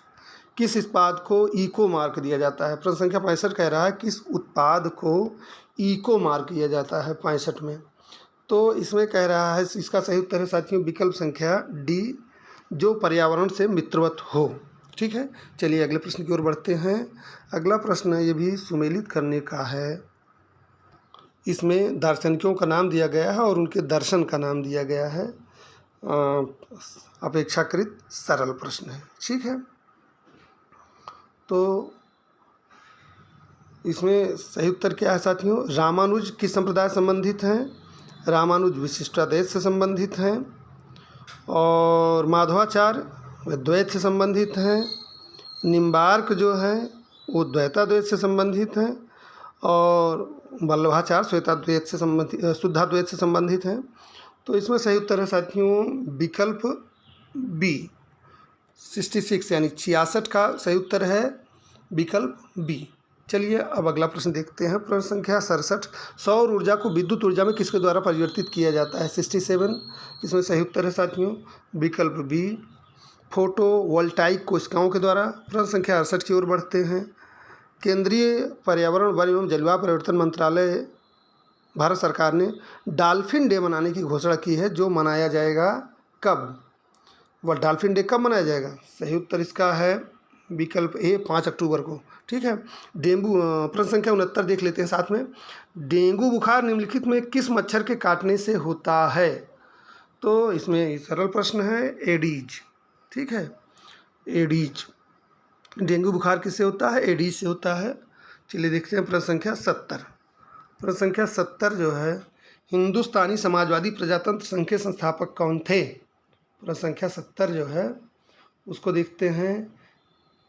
किस उत्पाद को इको मार्क दिया जाता है। प्रश्न संख्या 65 कह रहा है किस उत्पाद को इको मार्क दिया जाता है 65 में। तो इसमें कह रहा है इसका सही उत्तर है साथियों विकल्प संख्या डी जो पर्यावरण से मित्रवत हो। ठीक है, चलिए अगले प्रश्न की ओर बढ़ते हैं। अगला प्रश्न ये भी सुमेलित करने का है। इसमें दार्शनिकों का नाम दिया गया है और उनके दर्शन का नाम दिया गया है। अपेक्षाकृत सरल प्रश्न है। ठीक है, तो इसमें सही उत्तर क्या है साथियों, रामानुज किस संप्रदाय से संबंधित हैं। रामानुज विशिष्टाद्वैत से संबंधित हैं और माधवाचार्य द्वैत से संबंधित हैं। निम्बार्क जो है वो द्वैताद्वैत से संबंधित हैं और वल्लभाचार्य शुद्धाद्वैत से संबंधित हैं। तो इसमें सही उत्तर है साथियों विकल्प बी 66 यानी 66 का सही उत्तर है विकल्प बी। चलिए अब अगला प्रश्न देखते हैं। प्रश्न संख्या 67। सौर ऊर्जा को विद्युत ऊर्जा में किसके द्वारा परिवर्तित किया जाता है 67। इसमें सही उत्तर है साथियों विकल्प बी फोटोवोल्टाइक कोशिकाओं के द्वारा। प्रश्न संख्या 68 की ओर बढ़ते हैं। केंद्रीय पर्यावरण वन एवं जलवायु परिवर्तन मंत्रालय भारत सरकार ने डॉल्फिन डे मनाने की घोषणा की है जो मनाया जाएगा कब। वह डॉल्फिन डे कब मनाया जाएगा। सही उत्तर इसका है विकल्प ए 5 अक्टूबर को। ठीक है, डेंगू प्रश्न संख्या 69 देख लेते हैं साथ में। डेंगू बुखार निम्नलिखित में किस मच्छर के काटने से होता है। तो इसमें सरल प्रश्न है एडीज। ठीक है, एडीज डेंगू बुखार किससे होता है, एडीज से होता है। चलिए देखते हैं प्रश्न संख्या 70। प्रश्न संख्या 70 जो है हिंदुस्तानी समाजवादी प्रजातंत्र संघ के संस्थापक कौन थे। प्रश्न संख्या 70 जो है उसको देखते हैं।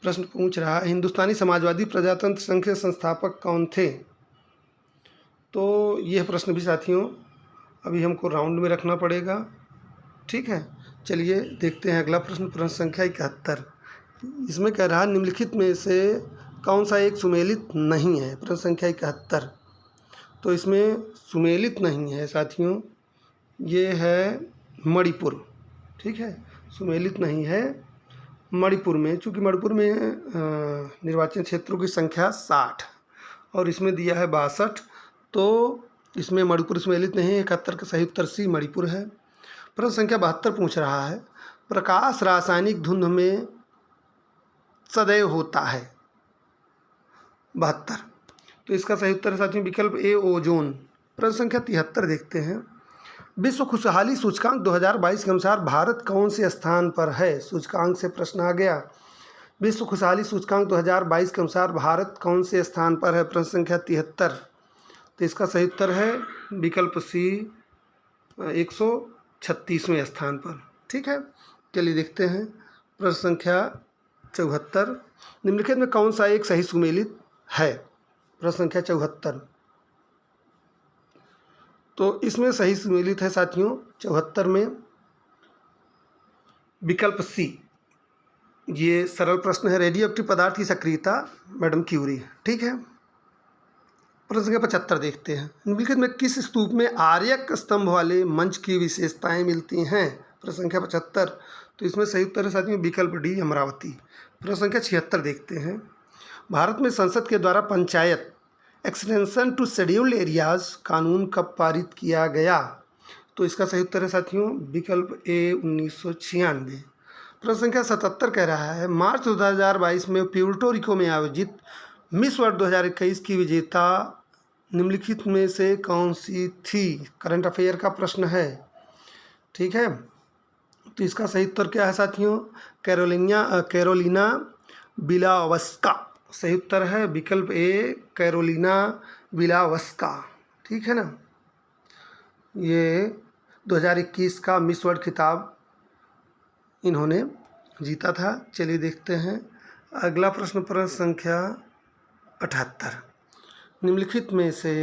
प्रश्न पूछ रहा है हिंदुस्तानी समाजवादी प्रजातंत्र संघ के संस्थापक कौन थे। तो यह प्रश्न भी साथियों अभी हमको राउंड में रखना पड़ेगा। ठीक है, चलिए देखते हैं अगला प्रश्न। प्रश्न संख्या 71। इसमें कह रहा है निम्नलिखित में से कौन सा एक सुमेलित नहीं है। प्रश्न संख्या 71। तो इसमें सुमेलित नहीं है साथियों, ये है मणिपुर। ठीक है, सुमेलित नहीं है मणिपुर में, चूँकि मणिपुर में निर्वाचन क्षेत्रों की संख्या 60 और इसमें दिया है 62। तो इसमें मणिपुर सुमेलित नहीं है। 71 का सही उत्तर सी मणिपुर है। प्रश्न संख्या 72 पूछ रहा है प्रकाश रासायनिक धुंध में सदैव होता है? 72। तो इसका सही उत्तर है साथियों विकल्प ए ओजोन। प्रश्न संख्या 73 देखते हैं। विश्व खुशहाली सूचकांक 2022 के अनुसार भारत कौन से स्थान पर है? सूचकांक से प्रश्न आ गया। विश्व खुशहाली सूचकांक 2022 के अनुसार भारत कौन से स्थान पर है? प्रश्न संख्या 73। तो इसका सही उत्तर है विकल्प सी 136वें स्थान पर। ठीक है, चलिए देखते हैं प्रश्न संख्या 74। निम्नलिखित में कौन सा एक सही सुमेलित है? प्रश्न संख्या 74। तो इसमें सही सुमेलित है साथियों 74 में विकल्प सी। ये सरल प्रश्न है। रेडियो एक्टिव पदार्थ की सक्रियता मैडम क्यूरी। ठीक है, प्रश्न संख्या 75 देखते हैं। निम्नलिखित में किस स्तूप में आर्यक स्तंभ वाले मंच की विशेषताएं मिलती हैं? प्रश्न संख्या 75। तो इसमें सही उत्तर है साथियों विकल्प डी अमरावती। प्रश्न संख्या 76 देखते हैं। भारत में संसद के द्वारा Panchayat extension to scheduled areas कानून कब पारित किया गया? तो इसका सही उत्तर है साथियों विकल्प ए 1996। प्रश्न संख्या 77 कह रहा है मार्च 2022 में प्यूर्टो रिको में आयोजित मिस वर्ल्ड 2021 की विजेता निम्नलिखित में से कौन सी थी? करंट अफेयर का प्रश्न है। ठीक है, तो इसका सही उत्तर क्या है साथियों? Carolina Bielawska. सही उत्तर है विकल्प ए कैरोलिना बिलावस्का। ठीक है ना, ये 2021 का मिस वर्ल्ड खिताब इन्होंने जीता था। चलिए देखते हैं अगला प्रश्न। प्रश्न संख्या 78। निम्नलिखित में से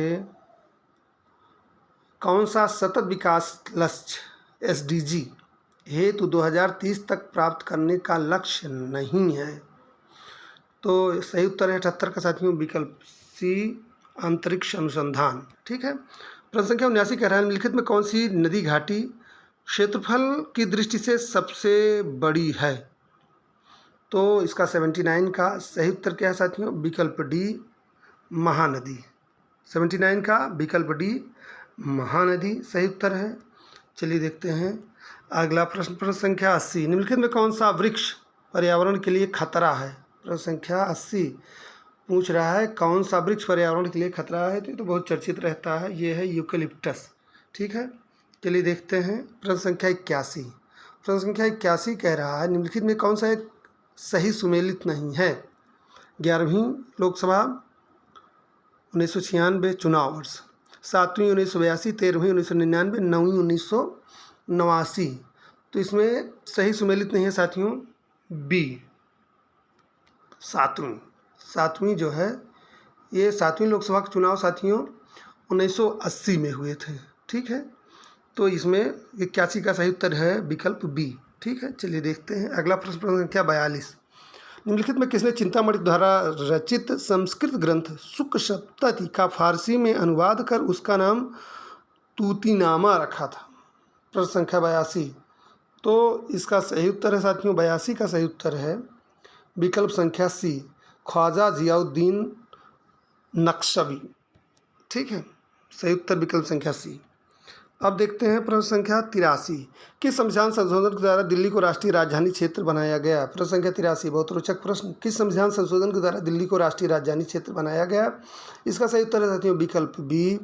कौन सा सतत विकास लक्ष्य एसडीजी हेतु 2030 तक प्राप्त करने का लक्ष्य नहीं है? तो सही उत्तर है 78 का साथियों विकल्प सी अंतरिक्ष अनुसंधान। ठीक है, प्रश्न संख्या 79 कह रहा है निम्नलिखित में कौन सी नदी घाटी क्षेत्रफल की दृष्टि से सबसे बड़ी है? तो इसका 79 का सही उत्तर क्या है साथियों? विकल्प डी महानदी। 79 का विकल्प डी महानदी सही उत्तर है। चलिए देखते हैं अगला प्रश्न। प्रश्न संख्या 80। निम्नलिखित में कौन सा वृक्ष पर्यावरण के लिए खतरा है? प्रश्न संख्या 80 पूछ रहा है कौन सा वृक्ष पर्यावरण के लिए खतरा है। तो बहुत चर्चित रहता है, ये है यूकेलिप्टस। ठीक है, चलिए देखते हैं प्रश्न संख्या 81। प्रश्न संख्या 81 कह रहा है निम्नलिखित में कौन सा एक सही सुमेलित नहीं है? 11वीं लोकसभा 1996 चुनाव वर्ष, 7वीं 1982, 13वीं 1999, 9वीं 1989। तो इसमें सही सुमेलित नहीं है साथियों बी 7वीं जो है ये 7वीं लोकसभा के चुनाव साथियों 1980 में हुए थे। ठीक है, तो इसमें 81 का सही उत्तर है विकल्प बी। ठीक है, चलिए देखते हैं अगला प्रश्न। प्रश्न संख्या 42। निम्नलिखित में किसने चिंतामणि द्वारा रचित संस्कृत ग्रंथ शुक सप्तति का फारसी में अनुवाद कर उसका नाम तूतीनामा रखा था? प्रश्न संख्या 82। तो इसका सही उत्तर है साथियों 82 का सही उत्तर है विकल्प संख्या सी ख्वाजा जियाउद्दीन नक्शबी। ठीक है, सही उत्तर विकल्प संख्या सी। अब देखते हैं प्रश्न संख्या 83। किस संविधान संशोधन के द्वारा दिल्ली को राष्ट्रीय राजधानी क्षेत्र बनाया गया? प्रश्न संख्या 83 बहुत रोचक प्रश्न। किस संविधान संशोधन के द्वारा दिल्ली को राष्ट्रीय राजधानी क्षेत्र बनाया गया? इसका सही उत्तर है साथियों विकल्प बी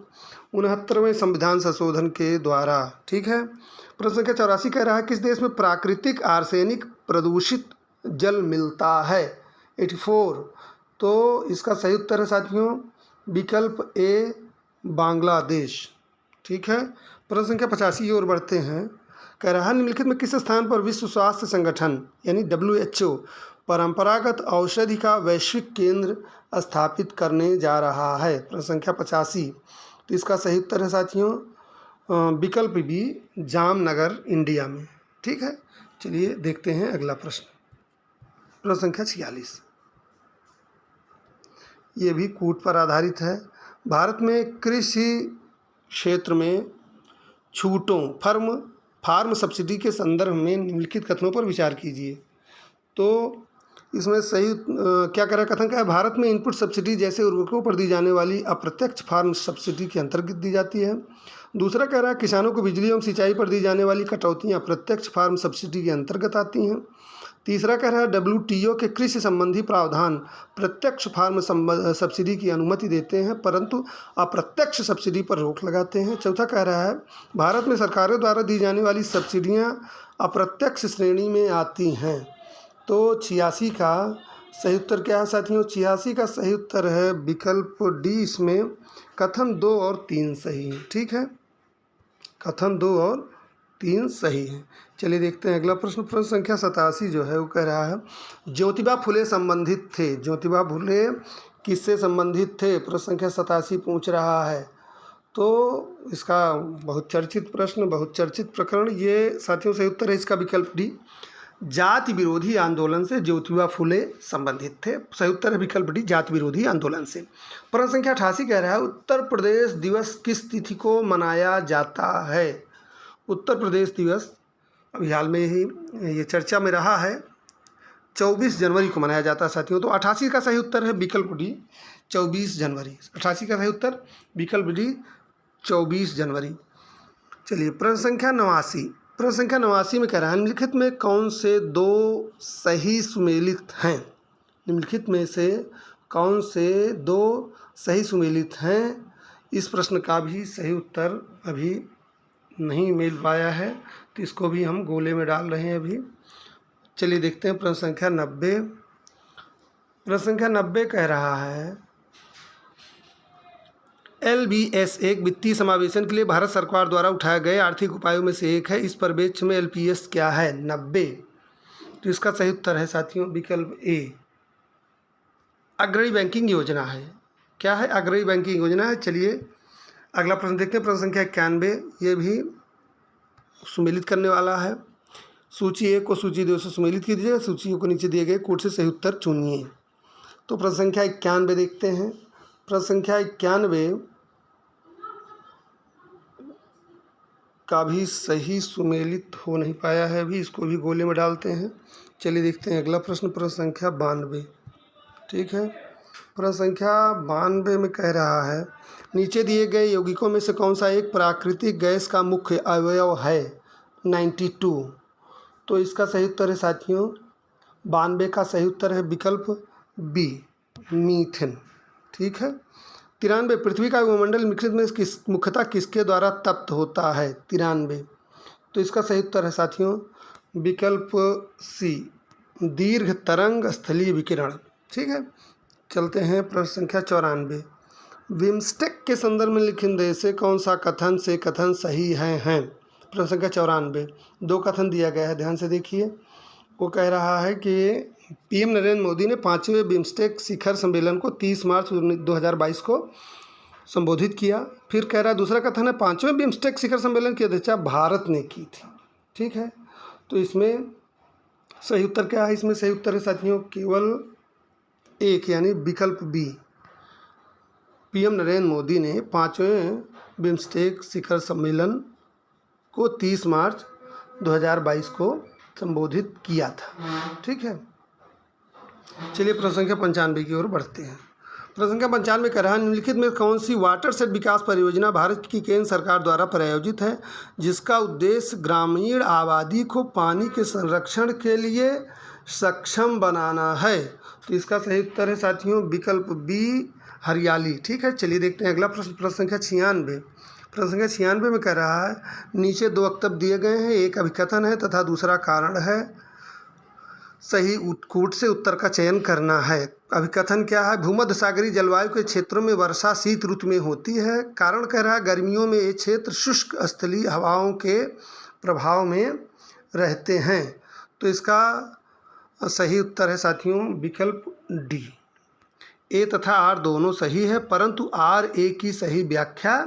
69वें संविधान संशोधन के द्वारा। ठीक है, प्रश्न संख्या 84 कह रहा है किस देश में प्राकृतिक आर्सेनिक प्रदूषित जल मिलता है? 84। तो इसका सही उत्तर है साथियों विकल्प ए बांग्लादेश। ठीक है, प्रश्न संख्या 85 की ओर बढ़ते हैं। कह रहा है निम्नलिखित में किस स्थान पर विश्व स्वास्थ्य संगठन यानी WHO परंपरागत औषधि का वैश्विक केंद्र स्थापित करने जा रहा है? प्रश्न संख्या 85। तो इसका सही उत्तर है साथियों विकल्प बी जामनगर इंडिया में। ठीक है, चलिए देखते हैं अगला प्रश्न। प्रश्न संख्या 46 ये भी कूट पर आधारित है। भारत में कृषि क्षेत्र में छूटों फार्म सब्सिडी के संदर्भ में निम्नलिखित कथनों पर विचार कीजिए। तो इसमें सही क्या कह रहा है? कथन का है भारत में इनपुट सब्सिडी जैसे उर्वरकों पर दी जाने वाली अप्रत्यक्ष फार्म सब्सिडी के अंतर्गत दी जाती है। दूसरा कह रहा है किसानों को बिजली एवं सिंचाई पर दी जाने वाली कटौतियाँ अप्रत्यक्ष फार्म सब्सिडी के अंतर्गत आती हैं। तीसरा कह रहा है WTO के कृषि संबंधी प्रावधान प्रत्यक्ष फार्म सब्सिडी की अनुमति देते हैं परंतु अप्रत्यक्ष सब्सिडी पर रोक लगाते हैं। चौथा कह रहा है भारत में सरकारों द्वारा डी जाने वाली सब्सिडियां अप्रत्यक्ष श्रेणी में आती हैं। तो 86 का सही उत्तर क्या है साथियों? 86 का सही उत्तर है विकल्प डी। इसमें कथन 2 और 3 सही है। ठीक है, कथन 2 और 3 सही है। चलिए देखते हैं अगला प्रश्न। प्रश्न संख्या 87 जो है वो कह रहा है ज्योतिबा फुले संबंधित थे। ज्योतिबा फुले किससे संबंधित थे? प्रश्न संख्या 87 पूछ रहा है। तो इसका बहुत चर्चित प्रश्न, बहुत चर्चित प्रकरण, ये साथियों सही उत्तर है इसका विकल्प डी। जाति विरोधी आंदोलन से ज्योतिबा फुले संबंधित थे। सही उत्तर है विकल्प डी, जाति विरोधी आंदोलन से। प्रश्न संख्या 88 कह रहा है उत्तर प्रदेश दिवस किस तिथि को मनाया जाता है? उत्तर प्रदेश दिवस अभी हाल में ही ये चर्चा में रहा है, 24 जनवरी को मनाया जाता है साथियों। तो 88 का सही उत्तर है विकल्प डी, 24 जनवरी। 88 का सही उत्तर विकल्प डी, 24 जनवरी। चलिए प्रश्न संख्या 89। प्रश्न संख्या 89 में कह रहा है निम्नलिखित में कौन से 2 सही सुमेलित हैं? निम्नलिखित में से कौन से 2 सही सुमेलित हैं? इस प्रश्न का भी सही उत्तर अभी नहीं मिल पाया है, तो इसको भी हम गोले में डाल रहे हैं अभी। चलिए देखते हैं प्रश्न संख्या 90। प्रश्न संख्या 90 कह रहा है LBS एक वित्तीय समावेशन के लिए भारत सरकार द्वारा उठाए गए आर्थिक उपायों में से एक है। इस परिप्रेक्ष्य में LPS क्या है? 90। तो इसका सही उत्तर है साथियों विकल्प ए, अग्रणी बैंकिंग योजना है। क्या है? अग्रणी बैंकिंग योजना है। चलिए अगला प्रश्न देखते हैं। प्रश्न संख्या 91, ये भी सुमेलित करने वाला है। सूची 1 को सूची 2 से सुमेलित कीजिए, सूचियों को नीचे दिए गए कोड से सही उत्तर चुनिए। तो प्रश्न संख्या 91 देखते हैं। प्रश्न संख्या 91 का भी सही सुमेलित हो नहीं पाया है अभी, इसको भी गोले में डालते हैं। चलिए देखते हैं अगला प्रश्न। प्रश्न संख्या 92। ठीक है, प्रश्न संख्या 92 में कह रहा है नीचे दिए गए यौगिकों में से कौन सा एक प्राकृतिक गैस का मुख्य अवयव है? 92। तो इसका सही उत्तर है साथियों 92 का सही उत्तर है विकल्प बी, मीथेन। ठीक है। 93 पृथ्वी का वायुमंडल निम्नलिखित में मुख्यतः किसके द्वारा तप्त होता है? 93। तो इसका सही उत्तर है साथियों विकल्प सी, दीर्घ तरंग स्थलीय विकिरण। ठीक है, चलते हैं प्रश्न संख्या 94। बिम्स्टेक के संदर्भ में लिखित देश से कौन सा कथन से कथन सही हैं? प्रश्न संख्या 94 2 कथन दिया गया है, ध्यान से देखिए। वो कह रहा है कि PM नरेंद्र मोदी ने 5वें बिम्स्टेक शिखर सम्मेलन को 30 मार्च 2022 को संबोधित किया। फिर कह रहा है दूसरा कथन है 5वें बिम्स्टेक शिखर सम्मेलन की अध्यक्षता भारत ने की थी। ठीक है, तो इसमें सही उत्तर क्या है? इसमें सही उत्तर है साथियों केवल एक, यानी विकल्प बी, PM नरेंद्र मोदी ने 5वें बिम्स्टेक शिखर सम्मेलन को 30 मार्च 2022 को संबोधित किया था। ठीक है, चलिए प्रश्न संख्या 95 की ओर बढ़ते हैं। प्रश्न संख्या 95 कह रहा है निम्नलिखित में कौन सी वाटरशेड विकास परियोजना भारत की केंद्र सरकार द्वारा प्रायोजित है जिसका उद्देश्य ग्रामीण आबादी को पानी के संरक्षण के लिए सक्षम बनाना है? तो इसका सही उत्तर है साथियों विकल्प बी, हरियाली। ठीक है, चलिए देखते हैं अगला प्रश्न। प्रश्न संख्या 96। प्रश्न संख्या 96 में कह रहा है नीचे 2 वक्तव्य दिए गए हैं, एक अभिकथन है तथा दूसरा कारण है। सही कूट से उत्तर का चयन करना है। अभिकथन क्या है? भूमध्य सागरीय जलवायु के क्षेत्रों में वर्षा शीत ऋतु में होती है। कारण कह रहा है गर्मियों में ये क्षेत्र शुष्क स्थलीय हवाओं के प्रभाव में रहते हैं। तो इसका सही उत्तर है साथियों विकल्प डी, ए तथा आर दोनों सही है परंतु आर ए की सही व्याख्या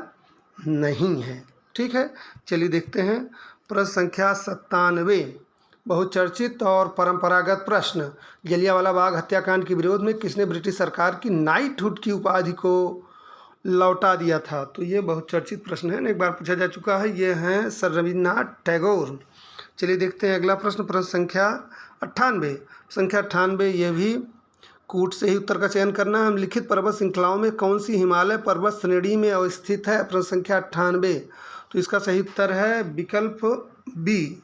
नहीं है। ठीक है, चलिए देखते हैं प्रश्न संख्या 97। बहुचर्चित और परंपरागत प्रश्न, जलियांवाला बाग हत्याकांड के विरोध में किसने ब्रिटिश सरकार की नाइटहुड की उपाधि को लौटा दिया था? तो ये बहुचर्चित प्रश्न है, एक बार पूछा जा चुका है। ये हैं सर रविन्द्रनाथ टैगोर। चलिए देखते हैं अगला प्रश्न। प्रश्न संख्या 98। संख्या 98 ये भी कूट से ही उत्तर का चयन करना है। लिखित पर्वत श्रृंखलाओं में कौन सी हिमालय पर्वत श्रेणी में अवस्थित है? प्रश्न संख्या 98। तो इसका सही उत्तर है विकल्प बी,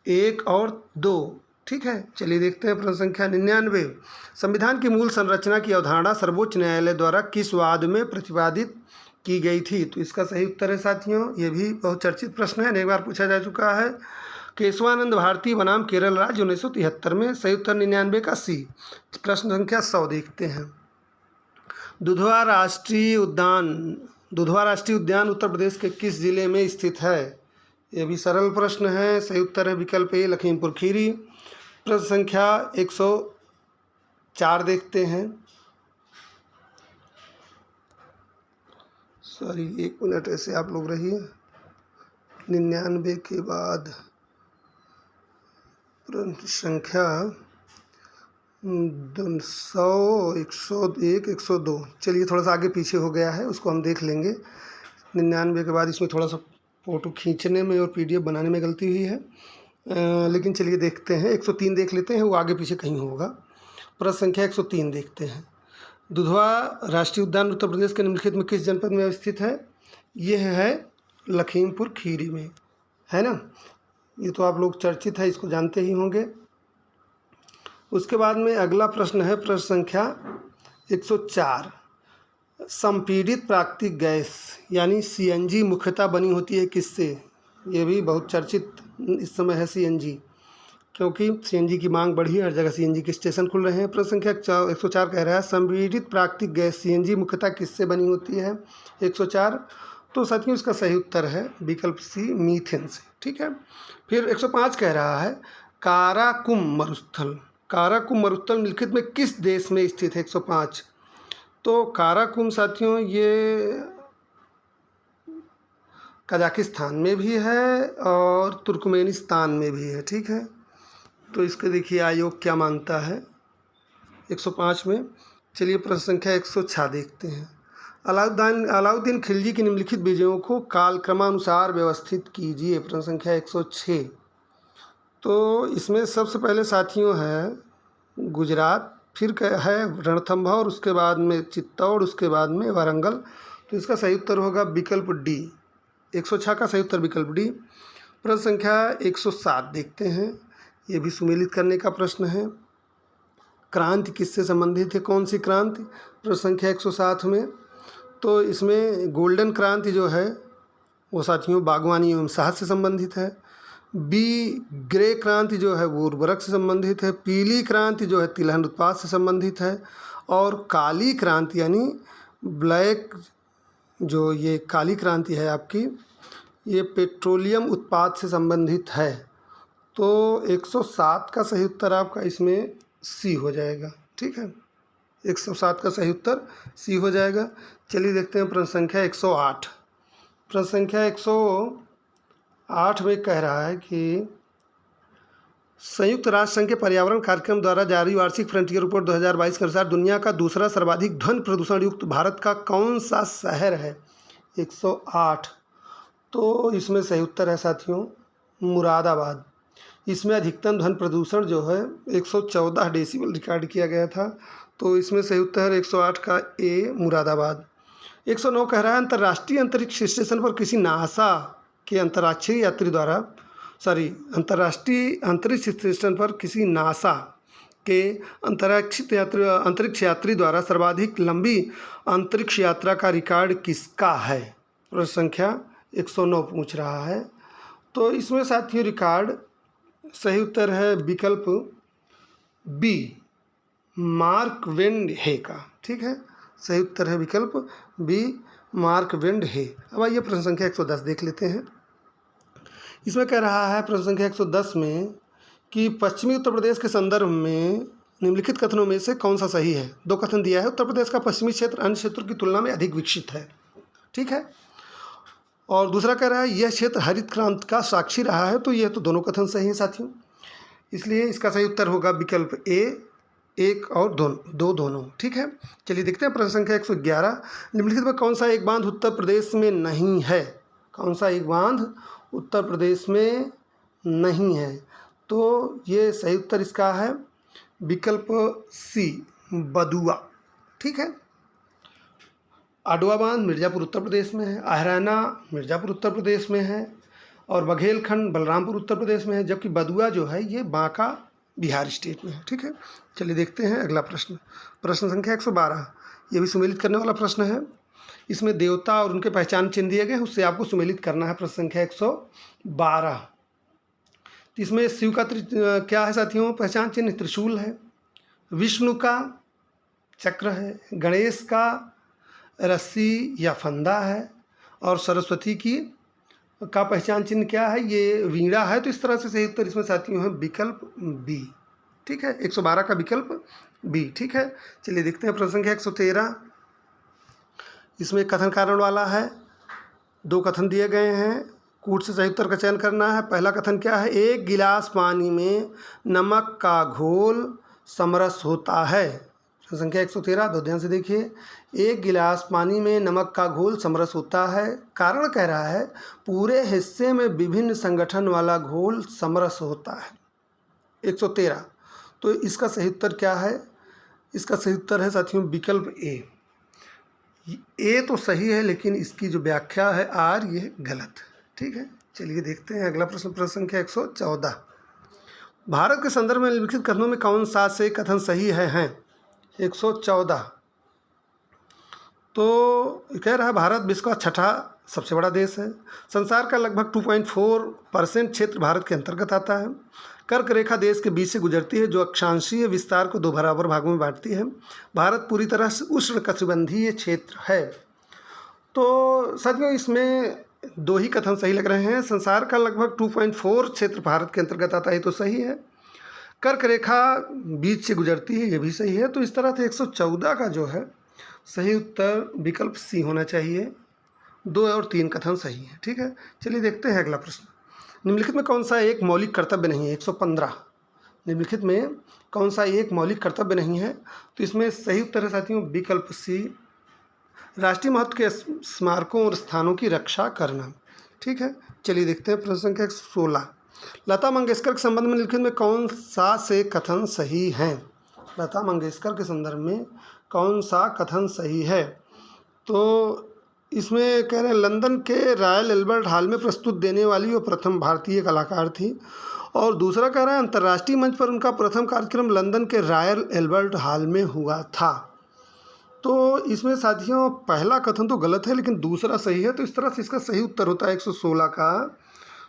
1 और 2, ठीक है, चलिए देखते हैं प्रश्न संख्या 99। संविधान की मूल संरचना की अवधारणा सर्वोच्च न्यायालय द्वारा किस वाद में प्रतिपादित की गई थी? तो इसका सही उत्तर है साथियों, ये भी बहुत चर्चित प्रश्न है, अनेक बार पूछा जा चुका है। केशवानंद भारती बनाम केरल राज्य 1973 में। सही उत्तर 99 का सी। प्रश्न संख्या 100 देखते हैं। दुधवा राष्ट्रीय उद्यान उत्तर प्रदेश के किस जिले में स्थित है? ये भी सरल प्रश्न है। सही उत्तर है विकल्प ए, लखीमपुर खीरी। प्रश्न संख्या 104 देखते हैं। सॉरी, 1 मिनट ऐसे आप लोग रहिए। 99 के बाद प्रश्न संख्या 100, 101, 102, चलिए थोड़ा सा आगे पीछे हो गया है, उसको हम देख लेंगे। 99 के बाद इसमें थोड़ा सा फ़ोटो खींचने में और PDF बनाने में गलती हुई है, लेकिन चलिए देखते हैं। 103 देख लेते हैं, वो आगे पीछे कहीं होगा। प्रश्न संख्या 103 देखते हैं। दुधवा राष्ट्रीय उद्यान उत्तर प्रदेश के निम्नलिखित में किस जनपद में स्थित है? यह है लखीमपुर खीरी में, है ना। ये तो आप लोग चर्चित है, इसको जानते ही होंगे। उसके बाद में अगला प्रश्न है प्रश्न संख्या 104। संपीड़ित प्राकृतिक गैस यानी CNG मुख्यतः बनी होती है किससे? ये भी बहुत चर्चित इस समय है CNG, क्योंकि CNG की मांग बढ़ी है, हर जगह CNG के स्टेशन खुल रहे हैं। प्रश्न संख्या 104 कह रहा है संपीड़ित प्राकृतिक गैस CNG मुख्यतः किससे बनी होती है? 104। तो साथियों इसका सही उत्तर है विकल्प सी, मीथेन से। ठीक है। फिर 105 कह रहा है काराकुम मरुस्थल निम्नलिखित में किस देश में स्थित है? 105। तो काराकुम साथियों ये कजाकिस्तान में भी है और तुर्कमेनिस्तान में भी है। ठीक है, तो इसके देखिए आयोग क्या मानता है 105 में। चलिए प्रश्न संख्या 106 देखते हैं। अलाउद्दीन खिलजी की निम्नलिखित विजयों को कालक्रमानुसार व्यवस्थित कीजिए। प्रश्न संख्या 106। तो इसमें सबसे पहले साथियों है गुजरात, फिर है रणथंभौर और उसके बाद में चित्तौड़, उसके बाद में वारंगल। तो इसका सही उत्तर होगा विकल्प डी। 106 का सही उत्तर विकल्प डी। प्रश्न संख्या 107 देखते हैं। ये भी सुमेलित करने का प्रश्न है। क्रांति किससे संबंधित है? कौन सी क्रांति? प्रश्न संख्या 107 में। तो इसमें गोल्डन क्रांति जो है वो साथियों बागवानी एवं शहद से संबंधित है। बी ग्रे क्रांति जो है वो उर्वरक से संबंधित है। पीली क्रांति जो है तिलहन उत्पाद से संबंधित है। और काली क्रांति यानी ब्लैक जो ये काली क्रांति है आपकी, ये पेट्रोलियम उत्पाद से संबंधित है। तो 107 का सही उत्तर आपका इसमें सी हो जाएगा। ठीक है, 107 का सही उत्तर सी हो जाएगा। चलिए देखते हैं प्रश्न संख्या 108। प्रश्न संख्या 108 में कह रहा है कि संयुक्त राष्ट्र संघ के पर्यावरण कार्यक्रम द्वारा जारी वार्षिक फ्रंटियर रिपोर्ट 2022 के अनुसार दुनिया का दूसरा सर्वाधिक ध्वनि प्रदूषण युक्त भारत का कौन सा शहर है? 108। तो इसमें सही उत्तर है साथियों मुरादाबाद। इसमें अधिकतम ध्वनि प्रदूषण जो है 114 डेसिबल रिकॉर्ड किया गया था। तो इसमें सही उत्तर है 108 का ए, मुरादाबाद। 109 कह रहा है अंतर्राष्ट्रीय अंतरिक्ष स्टेशन पर किसी नासा के अंतर्राष्ट्रीय अंतरिक्ष स्टेशन पर किसी नासा के अंतरिक्ष यात्री द्वारा सर्वाधिक लंबी अंतरिक्ष यात्रा का रिकॉर्ड किसका है? प्रश्न संख्या 109 पूछ रहा है। तो इसमें साथियों रिकॉर्ड सही उत्तर है विकल्प बी, मार्क वेन हे का। ठीक है, सही उत्तर है विकल्प बी, मार्क वेन हे। अब आइए प्रश्न संख्या 110 देख लेते हैं। इसमें कह रहा है प्रश्न संख्या 110 में कि पश्चिमी उत्तर प्रदेश के संदर्भ में निम्नलिखित कथनों में से कौन सा सही है? 2 कथन दिया है। उत्तर प्रदेश का पश्चिमी क्षेत्र अन्य क्षेत्रों की तुलना में अधिक विकसित है। ठीक है, और दूसरा कह रहा है यह क्षेत्र हरित क्रांति का साक्षी रहा है। तो यह तो दोनों कथन सही हैं साथियों, इसलिए इसका सही उत्तर होगा विकल्प ए, एक और दोनों। ठीक है, चलिए देखते हैं प्रश्न संख्या 111। निम्नलिखित में कौन सा एक बांध उत्तर प्रदेश में नहीं है? कौन सा एक बांध उत्तर प्रदेश में नहीं है? तो ये सही उत्तर इसका है विकल्प सी, बदुआ। ठीक है, आडवा बांध मिर्ज़ापुर उत्तर प्रदेश में है, आहराना मिर्ज़ापुर उत्तर प्रदेश में है और बघेलखंड बलरामपुर उत्तर प्रदेश में है, जबकि बदुआ जो है ये बांका बिहार स्टेट में है। ठीक है, चलिए देखते हैं अगला प्रश्न। प्रश्न संख्या 112, ये भी सुमेलित करने वाला प्रश्न है। इसमें देवता और उनके पहचान चिन्ह दिए गए, उससे आपको सुमेलित करना है। प्रश्न संख्या 112, इसमें शिव का क्या है साथियों? पहचान चिन्ह त्रिशूल है, विष्णु का चक्र है, गणेश का रस्सी या फंदा है, और सरस्वती की का पहचान चिन्ह क्या है? ये वीणा है। तो इस तरह से सही उत्तर इसमें साथियों है विकल्प बी। ठीक है, 112 का विकल्प बी। ठीक है, चलिए देखते हैं प्रश्न संख्या 113, इसमें कथन कारण वाला है। 2 कथन दिए गए हैं, कूट से सही उत्तर का चयन करना है। पहला कथन क्या है? 1 गिलास पानी में नमक का घोल समरस होता है। प्रश्न संख्या 113, दो ध्यान से देखिए। 1 गिलास पानी में नमक का घोल समरस होता है। कारण कह रहा है पूरे हिस्से में विभिन्न संगठन वाला घोल समरस होता है। 113, तो इसका सही उत्तर क्या है? इसका सही उत्तर है साथियों विकल्प ए। ए तो सही है, लेकिन इसकी जो व्याख्या है आर, ये गलत। ठीक है, चलिए देखते हैं अगला प्रश्न। प्रश्न संख्या 114, भारत के संदर्भ में निम्नलिखित कथनों में कौन सा से कथन सही हैं? 114, तो कह रहा है भारत विश्व का 6ठा सबसे बड़ा देश है। संसार का लगभग 2.4% क्षेत्र भारत के अंतर्गत आता है। कर्क रेखा देश के बीच से गुजरती है, जो अक्षांशीय विस्तार को 2 बराबर भागों में बांटती है। भारत पूरी तरह से उष्णकटिबंधीय क्षेत्र है। तो साथियों इसमें 2 ही कथन सही लग रहे हैं। संसार का लगभग 2.4 क्षेत्र भारत के अंतर्गत आता है, तो सही है। कर्क रेखा बीच से गुजरती है, ये भी सही है। तो इस तरह से 114 का जो है सही उत्तर विकल्प सी होना चाहिए। 2 और 3 कथन सही है। ठीक है, चलिए देखते हैं अगला प्रश्न। निम्नलिखित में कौन सा एक मौलिक कर्तव्य नहीं है? 115, निम्नलिखित में कौन सा एक मौलिक कर्तव्य नहीं है? तो इसमें सही उत्तर है साथियों विकल्प सी, राष्ट्रीय महत्व के स्मारकों और स्थानों की रक्षा करना। ठीक है, चलिए देखते हैं प्रश्न संख्या 16, लता मंगेशकर के संबंध में निम्नलिखित में कौन सा से कथन सही हैं? लता मंगेशकर के संदर्भ में कौन सा कथन सही है? तो इसमें कह रहे हैं लंदन के रॉयल एल्बर्ट हॉल में प्रस्तुत देने वाली वो प्रथम भारतीय कलाकार थी। और दूसरा कह रहा है अंतर्राष्ट्रीय मंच पर उनका प्रथम कार्यक्रम लंदन के रॉयल एल्बर्ट हॉल में हुआ था। तो इसमें साथियों पहला कथन तो गलत है, लेकिन दूसरा सही है। तो इस तरह से इसका सही उत्तर होता है 116 का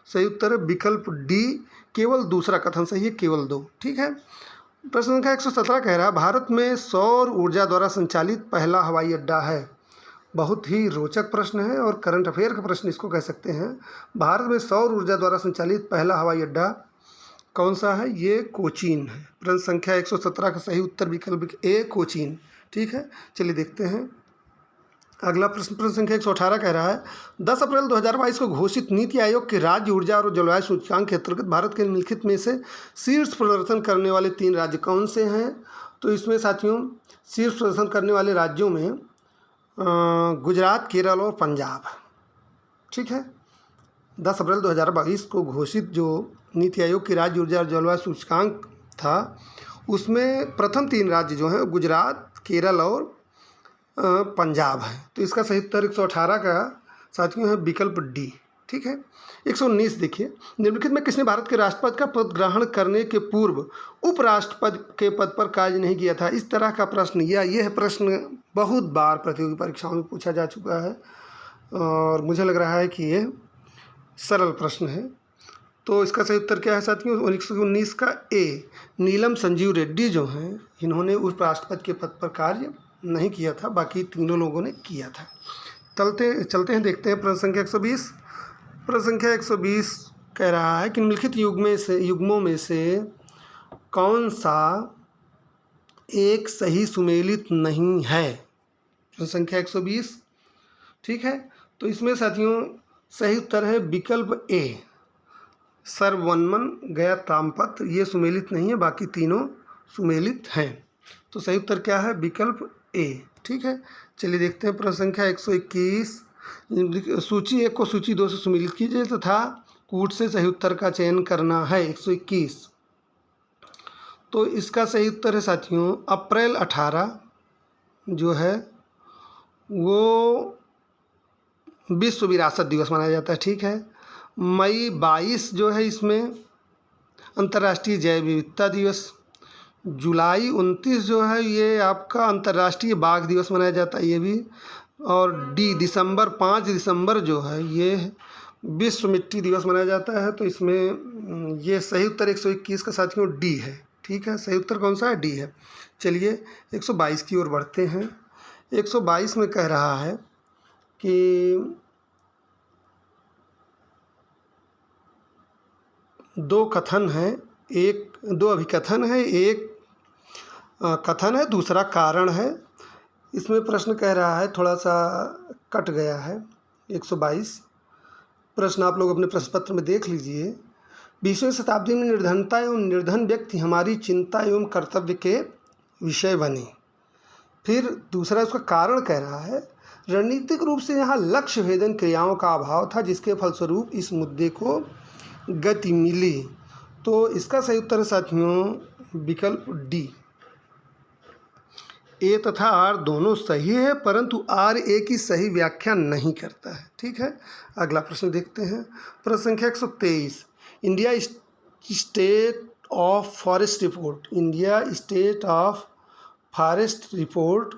सही उत्तर है विकल्प डी, केवल दूसरा कथन सही है, केवल 2। ठीक है, प्रश्न संख्या 117 कह रहा है भारत में सौर ऊर्जा द्वारा संचालित पहला हवाई अड्डा है। बहुत ही रोचक प्रश्न है और करंट अफेयर का प्रश्न इसको कह सकते हैं। भारत में सौर ऊर्जा द्वारा संचालित पहला हवाई अड्डा कौन सा है? ये कोचीन है। प्रश्न संख्या 117 का सही उत्तर विकल्प ए, कोचीन। ठीक है, चलिए देखते हैं अगला प्रश्न। प्रश्न संख्या 118 कह रहा है 10 अप्रैल 2022 को घोषित नीति आयोग के राज्य ऊर्जा और जलवायु सूचकांक के अंतर्गत भारत के निम्नलिखित में से शीर्ष प्रदर्शन करने वाले 3 राज्य कौन से हैं? तो इसमें साथियों शीर्ष प्रदर्शन करने वाले राज्यों में गुजरात, केरल और पंजाब। ठीक है, 10 अप्रैल 2022 को घोषित जो नीति आयोग की राज्य ऊर्जा और जलवायु सूचकांक था, उसमें प्रथम 3 राज्य जो हैं गुजरात, केरल और पंजाब है। तो इसका सही उत्तर 118 का साथियों है विकल्प डी। ठीक है, 119 देखिए, निम्नलिखित में किसने भारत के राष्ट्रपति का पद ग्रहण करने के पूर्व उपराष्ट्रपति के पद पर कार्य नहीं किया था? इस तरह का प्रश्न या यह प्रश्न बहुत बार प्रतियोगी परीक्षाओं में पूछा जा चुका है और मुझे लग रहा है कि ये सरल प्रश्न है। तो इसका सही उत्तर क्या है साथियों? 119 का ए, नीलम संजीव रेड्डी जो हैं इन्होंने उपराष्ट्रपति के पद पर कार्य नहीं किया था, बाकी तीनों लोगों ने किया था। चलते हैं देखते हैं प्रश्न संख्या 120। प्रश्न संख्या 120 कह रहा है कि निम्नलिखित युग्मों में से कौन सा एक सही सुमेलित नहीं है? प्रश्न संख्या 120। ठीक है, तो इसमें साथियों सही उत्तर है विकल्प ए, सर्ववन्मन गया तामपत्र, ये सुमेलित नहीं है, बाकी तीनों सुमेलित हैं। तो सही उत्तर क्या है? विकल्प ए। ठीक है, चलिए देखते हैं प्रश्न संख्या 121। सूची 1 को सूची 2 से सुमेलित कीजिए तथा कूट से सही उत्तर का चयन करना है। 121, तो इसका सही उत्तर है साथियों अप्रैल 18 जो है वो विश्व विरासत दिवस मनाया जाता है। ठीक है, मई 22 जो है इसमें अंतर्राष्ट्रीय जैव विविधता दिवस। जुलाई 29 जो है ये आपका अंतर्राष्ट्रीय बाघ दिवस मनाया जाता है, ये भी। और दिसंबर 5 दिसंबर जो है ये विश्व मिट्टी दिवस मनाया जाता है। तो इसमें ये सही उत्तर 121 का साथियों डी है। ठीक है, सही उत्तर कौन सा है? डी है। चलिए 122 की ओर बढ़ते हैं। 122 में कह रहा है कि दो कथन हैं, दो अभिकथन है, एक कथन है, दूसरा कारण है। इसमें प्रश्न कह रहा है, थोड़ा सा कट गया है। 122 प्रश्न आप लोग अपने प्रश्न पत्र में देख लीजिए। 20वीं शताब्दी में निर्धनता एवं निर्धन व्यक्ति हमारी चिंता एवं कर्तव्य के विषय बने। फिर दूसरा उसका कारण कह रहा है, रणनीतिक रूप से यहाँ लक्ष्य भेदन क्रियाओं का अभाव था, जिसके फलस्वरूप इस मुद्दे को गति मिली। तो इसका सही उत्तर है साथियों विकल्प डी। ए तथा आर दोनों सही है, परंतु आर ए की सही व्याख्या नहीं करता है। ठीक है, अगला प्रश्न देखते हैं। प्रश्न संख्या 123, India state of forest report. India state of forest report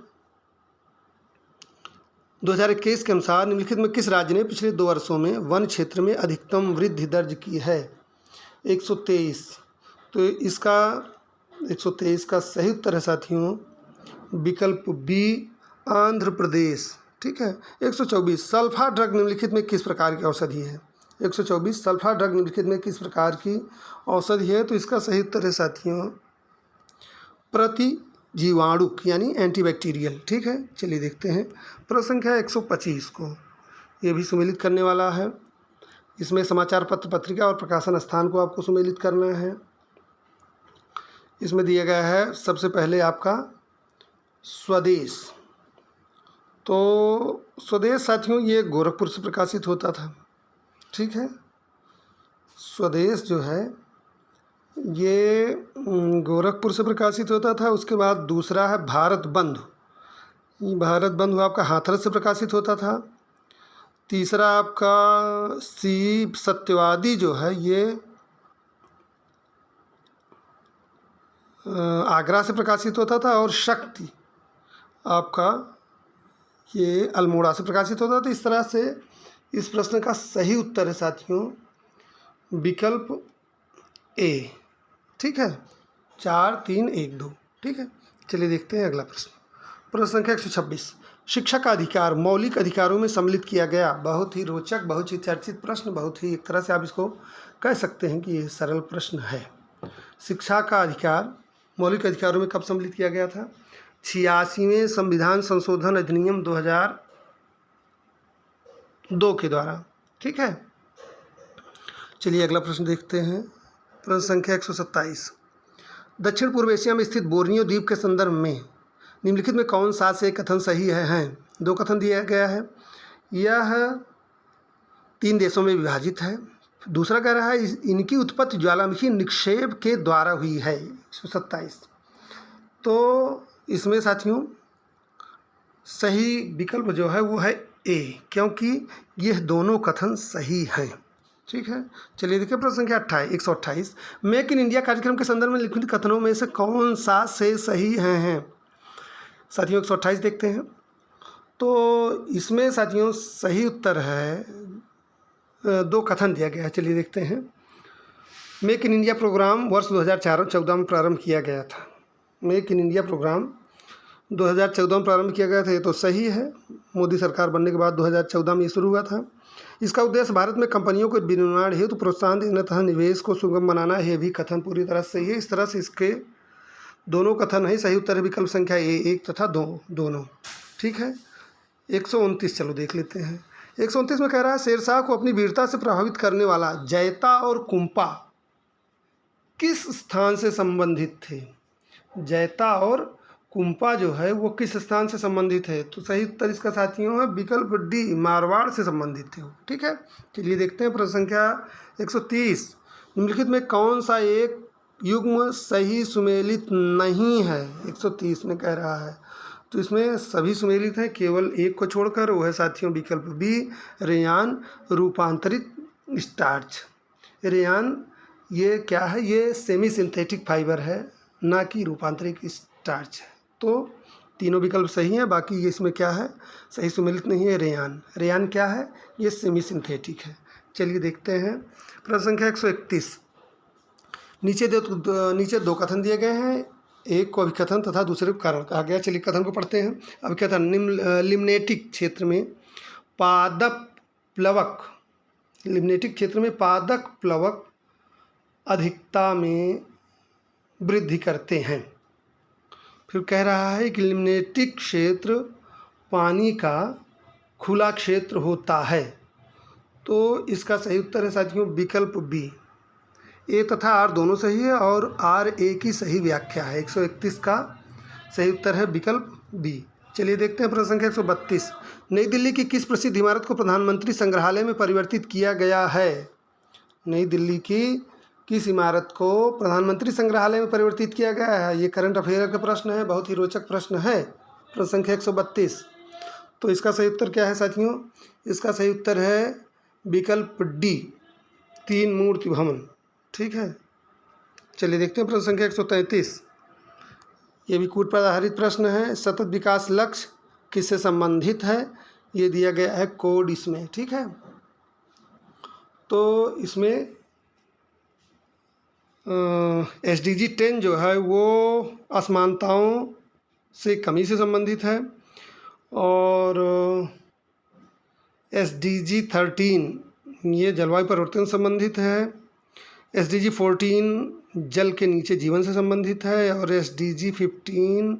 2021 के अनुसार निम्नलिखित में किस राज्य ने पिछले 2 वर्षों में वन क्षेत्र में अधिकतम वृद्धि दर्ज की है? 123। तो इसका 123 का सही उत्तर है साथियों विकल्प बी, आंध्र प्रदेश। ठीक है। 124, सल्फा ड्रग निम्नलिखित में किस प्रकार की औषधि है? 124, सल्फा ड्रग निम्नलिखित में किस प्रकार की औषधि है? तो इसका सही उत्तर है साथियों प्रतिजीवाणुक यानी एंटीबैक्टीरियल। ठीक है, चलिए देखते हैं प्रश्न संख्या 125 को। ये भी सुमेलित करने वाला है। इसमें समाचार पत्र, पत्रिका और प्रकाशन स्थान को आपको सुमेलित करना है। इसमें दिया गया है सबसे पहले आपका स्वदेश। तो स्वदेश साथियों ये गोरखपुर से प्रकाशित होता था। ठीक है, स्वदेश जो है ये गोरखपुर से प्रकाशित होता था। उसके बाद दूसरा है भारत बंधु। भारत बंधु आपका हाथरस से प्रकाशित होता था। तीसरा आपका सी सत्यवादी जो है ये आगरा से प्रकाशित होता था। और शक्ति आपका ये अल्मोड़ा से प्रकाशित होता था। इस तरह से इस प्रश्न का सही उत्तर है साथियों विकल्प ए। ठीक है, 4, 3, 1, 2। ठीक है, चलिए देखते हैं अगला प्रश्न। प्रश्न संख्या 126, शिक्षा का अधिकार मौलिक अधिकारों में सम्मिलित किया गया। बहुत ही रोचक, बहुत ही चर्चित प्रश्न, बहुत ही एक तरह से आप इसको कह सकते हैं कि ये सरल प्रश्न है। शिक्षा का अधिकार मौलिक अधिकारों में कब सम्मिलित किया गया था? 86वें संविधान संशोधन अधिनियम 2002 के द्वारा। ठीक है, चलिए अगला प्रश्न देखते हैं। प्रश्न संख्या 127, दक्षिण पूर्व एशिया में स्थित बोर्नियो द्वीप के संदर्भ में निम्नलिखित में कौन सा से कथन सही हैं? 2 कथन दिया गया है। यह 3 देशों में विभाजित है। दूसरा कह रहा है इनकी उत्पत्ति ज्वालामुखी निक्षेप के द्वारा हुई है। 127। तो इसमें साथियों सही विकल्प जो है वो है ए, क्योंकि यह दोनों कथन सही हैं। ठीक है, चलिए देखिए प्रश्न संख्या 128, मेक इन इंडिया कार्यक्रम के संदर्भ में लिखित कथनों में से कौन सा से सही हैं? साथियों 128 देखते हैं। तो इसमें साथियों सही उत्तर है 2 कथन दिया गया है। चलिए देखते हैं। मेक इन इंडिया प्रोग्राम वर्ष 2014 में प्रारंभ किया गया था। मेक इन इंडिया प्रोग्राम 2014 में प्रारंभ किया गया था, ये तो सही है। मोदी सरकार बनने के बाद 2014 में ये शुरू हुआ था। इसका उद्देश्य भारत में कंपनियों को विनिर्माण हेतु प्रोत्साहन देना तथा निवेश को सुगम बनाना है। ये भी कथन पूरी तरह से सही है। इस तरह से इसके दोनों कथन है। सही उत्तर है विकल्प संख्या ए, 1 तथा 2 दोनों। ठीक है, 129 चलो देख लेते हैं। 129 में कह रहा है शेरशाह को अपनी वीरता से प्रभावित करने वाला जैता और कुंपा किस स्थान से संबंधित थे? जैता और कुंपा जो है वो किस स्थान से संबंधित है? तो सही उत्तर इसका साथियों है विकल्प डी, मारवाड़ से संबंधित थे। ठीक है, चलिए देखते हैं प्रश्न संख्या 130, निम्नलिखित में कौन सा एक युग्म सही सुमेलित नहीं है? 130 में कह रहा है। तो इसमें सभी सुमेलित हैं, केवल एक को छोड़कर, वो है साथियों विकल्प बी, रेयान रूपांतरित स्टार्च। रेयान ये क्या है, ये सेमी सिंथेटिक फाइबर है, ना कि रूपांतरित स्टार्च है। तो तीनों विकल्प सही हैं। बाकी ये इसमें क्या है, सही सुमेलित नहीं है। रेयान, रेयान क्या है, ये सेमी सिंथेटिक है। चलिए देखते हैं प्रश्न संख्या 131। नीचे दो कथन दिए गए हैं, एक को अभिकथन तथा दूसरे को कारण कहा गया। चलिए कथन को पढ़ते हैं। अभिकथन, लिम्नेटिक क्षेत्र में पादप प्लवक, लिम्नेटिक क्षेत्र में पादप प्लवक अधिकता में वृद्धि करते हैं। फिर कह रहा है कि लिम्नेटिक क्षेत्र पानी का खुला क्षेत्र होता है। तो इसका सही उत्तर है साथियों विकल्प बी। ए तथा आर दोनों सही है और आर ए की सही व्याख्या है। 131 का सही उत्तर है विकल्प बी। चलिए देखते हैं प्रश्न संख्या 132। नई दिल्ली की किस प्रसिद्ध इमारत को प्रधानमंत्री संग्रहालय में परिवर्तित किया गया है? नई दिल्ली की किस इमारत को प्रधानमंत्री संग्रहालय में परिवर्तित किया गया है? ये करंट अफेयर का प्रश्न है, बहुत ही रोचक प्रश्न है। प्रश्न संख्या 132। तो इसका सही उत्तर क्या है साथियों? इसका सही उत्तर है विकल्प डी, 3 मूर्ति भवन। ठीक है, चलिए देखते हैं प्रश्न संख्या 133। ये भी कूट पर आधारित प्रश्न है। सतत विकास लक्ष्य किससे संबंधित है? ये दिया गया है कोड इसमें। ठीक है, तो इसमें SDG 10 जो है वो असमानताओं से कमी से संबंधित है और SDG 13 ये जलवायु परिवर्तन से संबंधित है। SDG 14 जल के नीचे जीवन से संबंधित है और SDG 15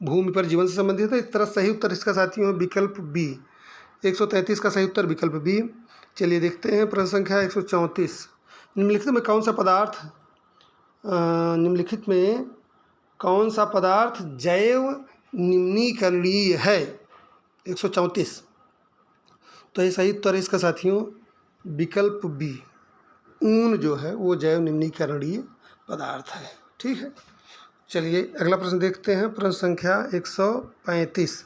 भूमि पर जीवन से संबंधित है। इस तरह सही उत्तर इसका साथियों है विकल्प बी। 133 का सही उत्तर विकल्प बी। चलिए देखते हैं प्रश्न संख्या 134। निम्नलिखित में कौन सा पदार्थ जैव निम्नीकरणीय है? 134। तो ये सही उत्तर है इसका साथियों विकल्प बी। ऊन जो है वो जैव निम्नीकरणीय पदार्थ है। ठीक है, चलिए अगला प्रश्न देखते हैं। प्रश्न संख्या 135।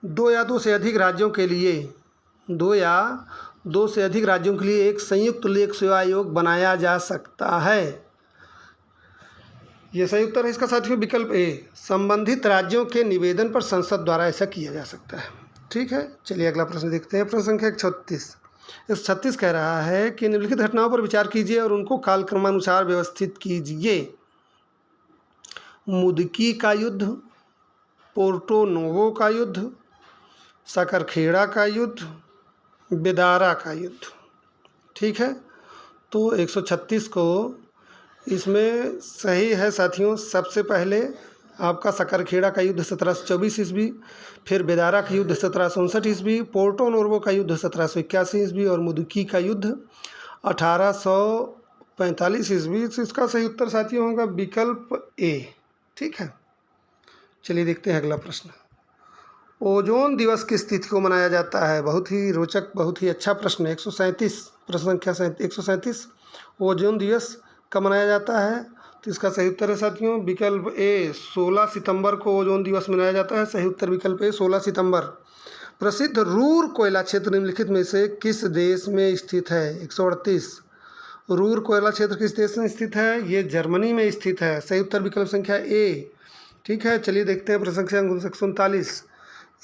दो या दो से अधिक राज्यों के लिए एक संयुक्त लोक सेवा आयोग बनाया जा सकता है। ये सही उत्तर है इसका साथियों विकल्प ए। संबंधित राज्यों के निवेदन पर संसद द्वारा ऐसा किया जा सकता है। ठीक है, चलिए अगला प्रश्न देखते हैं। प्रश्न संख्या 136। 136 कह रहा है कि निम्नलिखित घटनाओं पर विचार कीजिए और उनको कालक्रमानुसार व्यवस्थित कीजिए। मुदकी का युद्ध, पोर्टो नोवो का युद्ध, सकरखेड़ा का युद्ध, बेदारा का युद्ध। ठीक है, तो 136 को इसमें सही है साथियों। सबसे पहले आपका सकरखेड़ा का युद्ध 1724 ईस्वी, फिर बेदारा का युद्ध 1759 ईस्वी, पोर्टो नोवो का युद्ध 1781 ईस्वी और मुदकी का युद्ध 1845 ईस्वी। तो इसका सही उत्तर साथियों होगा विकल्प ए। ठीक है, चलिए देखते हैं अगला प्रश्न। ओजोन दिवस किस तिथि को मनाया जाता है? बहुत ही रोचक, बहुत ही अच्छा प्रश्न है। 137 प्रश्न संख्या 137। ओजोन दिवस कब मनाया जाता है? तो इसका सही उत्तर है साथियों विकल्प ए। 16 सितंबर को ओजोन दिवस मनाया जाता है। सही उत्तर विकल्प ए, 16 सितंबर। प्रसिद्ध रूर कोयला क्षेत्र निम्नलिखित में से किस देश में स्थित है? 138। रूर कोयला क्षेत्र किस देश में स्थित है? ये जर्मनी में स्थित है। सही उत्तर विकल्प संख्या ए। ठीक है, चलिए देखते हैं प्रश्न संख्या 139।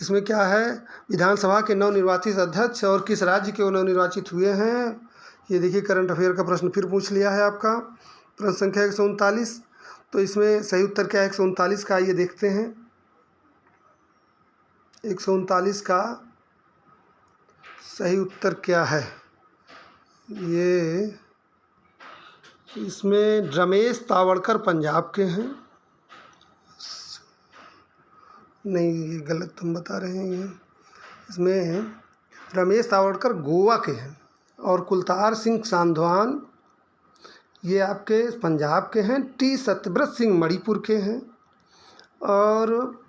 इसमें क्या है? विधानसभा के नवनिर्वाचित अध्यक्ष और किस राज्य के नवनिर्वाचित हुए हैं? ये देखिए करंट अफेयर का प्रश्न फिर पूछ लिया है आपका। प्रश्न संख्या 139। तो इसमें सही उत्तर क्या है 139 का? ये देखते हैं 139 का सही उत्तर क्या है। ये इसमें रमेश तावड़कर पंजाब के हैं। नहीं, ये गलत तुम बता रहे हैं। इसमें रमेश तावड़कर गोवा के हैं और कुलतार सिंह सांधवान ये आपके पंजाब के हैं। टी सत्यव्रत सिंह मणिपुर के हैं और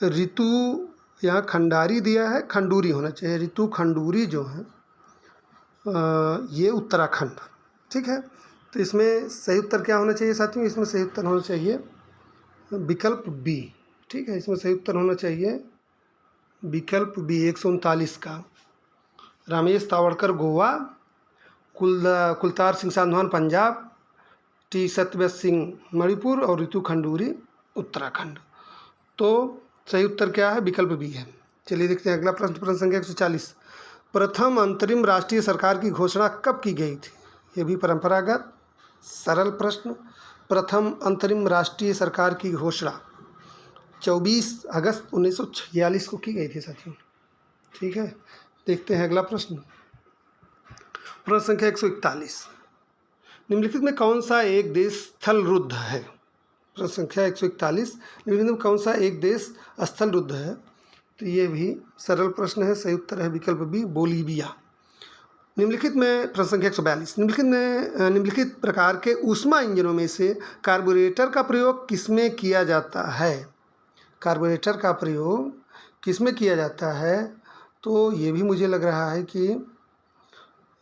ऋतु यहाँ खंडारी दिया है, खंडूरी होना चाहिए। ऋतु खंडूरी जो हैं ये उत्तराखंड। ठीक है, तो इसमें सही उत्तर क्या होना चाहिए साथियों? इसमें सही उत्तर होना चाहिए विकल्प बी। ठीक है, इसमें सही उत्तर होना चाहिए विकल्प बी 139 का। रमेश तावड़कर गोवा, कुलतार सिंह सांधवान पंजाब, टी सत्यव्रत सिंह मणिपुर और रितु खंडूरी उत्तराखंड। तो सही उत्तर क्या है? विकल्प बी है। चलिए देखते हैं अगला प्रश्न, प्रश्न संख्या 140। प्रथम अंतरिम राष्ट्रीय सरकार की घोषणा कब की गई थी? ये भी परंपरागत सरल प्रश्न। प्रथम अंतरिम राष्ट्रीय सरकार की घोषणा 24 अगस्त 1946 को की गई थी साथियों। ठीक है, देखते हैं अगला प्रश्न, प्रश्न संख्या 141। निम्नलिखित में कौन सा एक देश स्थल रुद्ध है? प्रश्न संख्या 141, निम्नलिखित में कौन सा एक देश स्थल रुद्ध है? तो ये भी सरल प्रश्न है। सही उत्तर है विकल्प बी, बोलीविया। निम्नलिखित में प्रश्न संख्या 142, निम्नलिखित प्रकार के ऊष्मा इंजनों में से कार्बोरेटर का प्रयोग किसमें किया जाता है? कार्बोरेटर का प्रयोग किसमें किया जाता है? तो ये भी मुझे लग रहा है कि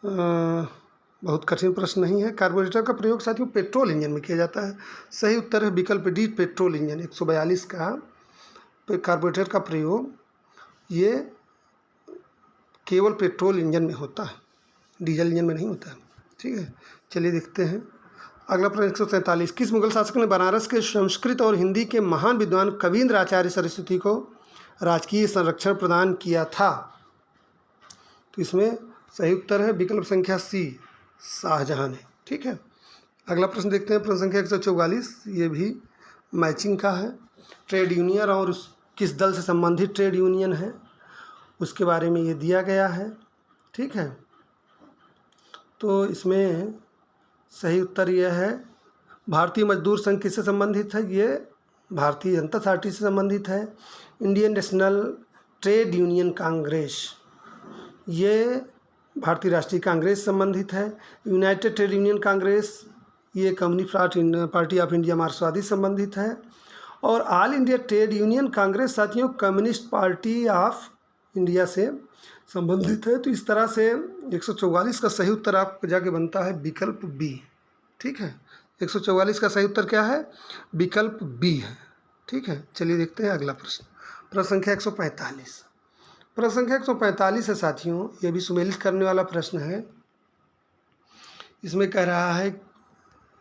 बहुत कठिन प्रश्न नहीं है। कार्बोरेटर का प्रयोग साथियों पेट्रोल इंजन में किया जाता है। सही उत्तर है विकल्प डी, पेट्रोल इंजन। 142 का कार्बोरेटर का प्रयोग ये केवल पेट्रोल इंजन में होता है, डीजल इंजन में नहीं होता है। ठीक है, चलिए देखते हैं अगला प्रश्न 143। किस मुगल शासक ने बनारस के संस्कृत और हिंदी के महान विद्वान कवींद्र आचार्य सरस्वती को राजकीय संरक्षण प्रदान किया था? तो इसमें सही उत्तर है विकल्प संख्या सी, शाहजहां ने। ठीक है, अगला प्रश्न देखते हैं, प्रश्न संख्या 144। ये भी मैचिंग का है। ट्रेड यूनियन और किस दल से संबंधित ट्रेड यूनियन है उसके बारे में ये दिया गया है। ठीक है, तो इसमें सही उत्तर यह है भारतीय मजदूर संघ किससे संबंधित है? ये भारतीय जनता पार्टी से संबंधित है। Indian national trade union Congress, ये भारतीय राष्ट्रीय कांग्रेस संबंधित है। यूनाइटेड ट्रेड यूनियन कांग्रेस, ये कम्युनिस्ट पार्टी ऑफ इंडिया मार्क्सवादी संबंधित है। और all India trade union Congress साथियों कम्युनिस्ट पार्टी ऑफ इंडिया से संबंधित है। तो इस तरह से 144 का सही उत्तर आपको जाके बनता है विकल्प बी। ठीक है, 144 का सही उत्तर क्या है? विकल्प बी है। ठीक है, चलिए देखते हैं अगला प्रश्न, प्रश्न संख्या 145। प्रश्न संख्या 145 है साथियों, ये भी सुमेलित करने वाला प्रश्न है। इसमें कह रहा है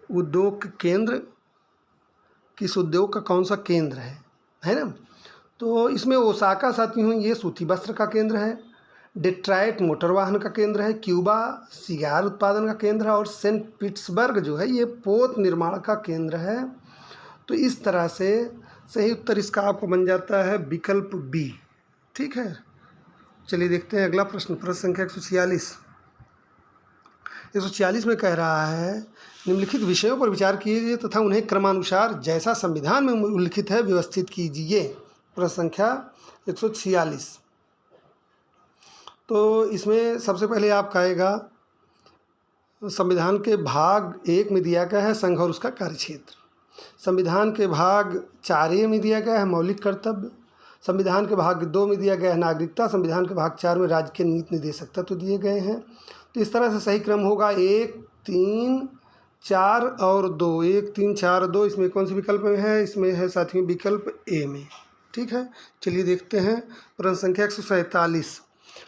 उद्योग केंद्र, किस उद्योग का कौन सा केंद्र है ना? तो इसमें ओसाका साथियों ये सूती वस्त्र का केंद्र है, डेट्राइट मोटर वाहन का केंद्र है, क्यूबा सिगार उत्पादन का केंद्र है और सेंट पीटर्सबर्ग जो है ये पोत निर्माण का केंद्र है। तो इस तरह से सही उत्तर इसका आपको बन जाता है विकल्प बी। ठीक है, चलिए देखते हैं अगला प्रश्न, प्रश्न संख्या 146। 146 में कह रहा है निम्नलिखित विषयों पर विचार कीजिए तथा उन्हें क्रमानुसार जैसा संविधान में उल्लिखित है व्यवस्थित कीजिए। प्रश्न संख्या 146। तो इसमें सबसे पहले आप कहेगा संविधान के भाग 1 में दिया गया है संघ और उसका कार्यक्षेत्र। संविधान के भाग 4 में दिया गया है मौलिक कर्तव्य। संविधान के भाग 2 में दिया गया है नागरिकता। संविधान के भाग 4 में राज्य के नीति निर्देशक तत्व दिए गए हैं। तो इस तरह से सही क्रम होगा 1, 3, 4 और 2। 1, 3, 4, 2 इसमें कौन से विकल्प में है? इसमें है साथियों विकल्प ए में। ठीक है, चलिए देखते हैं प्रश्न संख्या 147।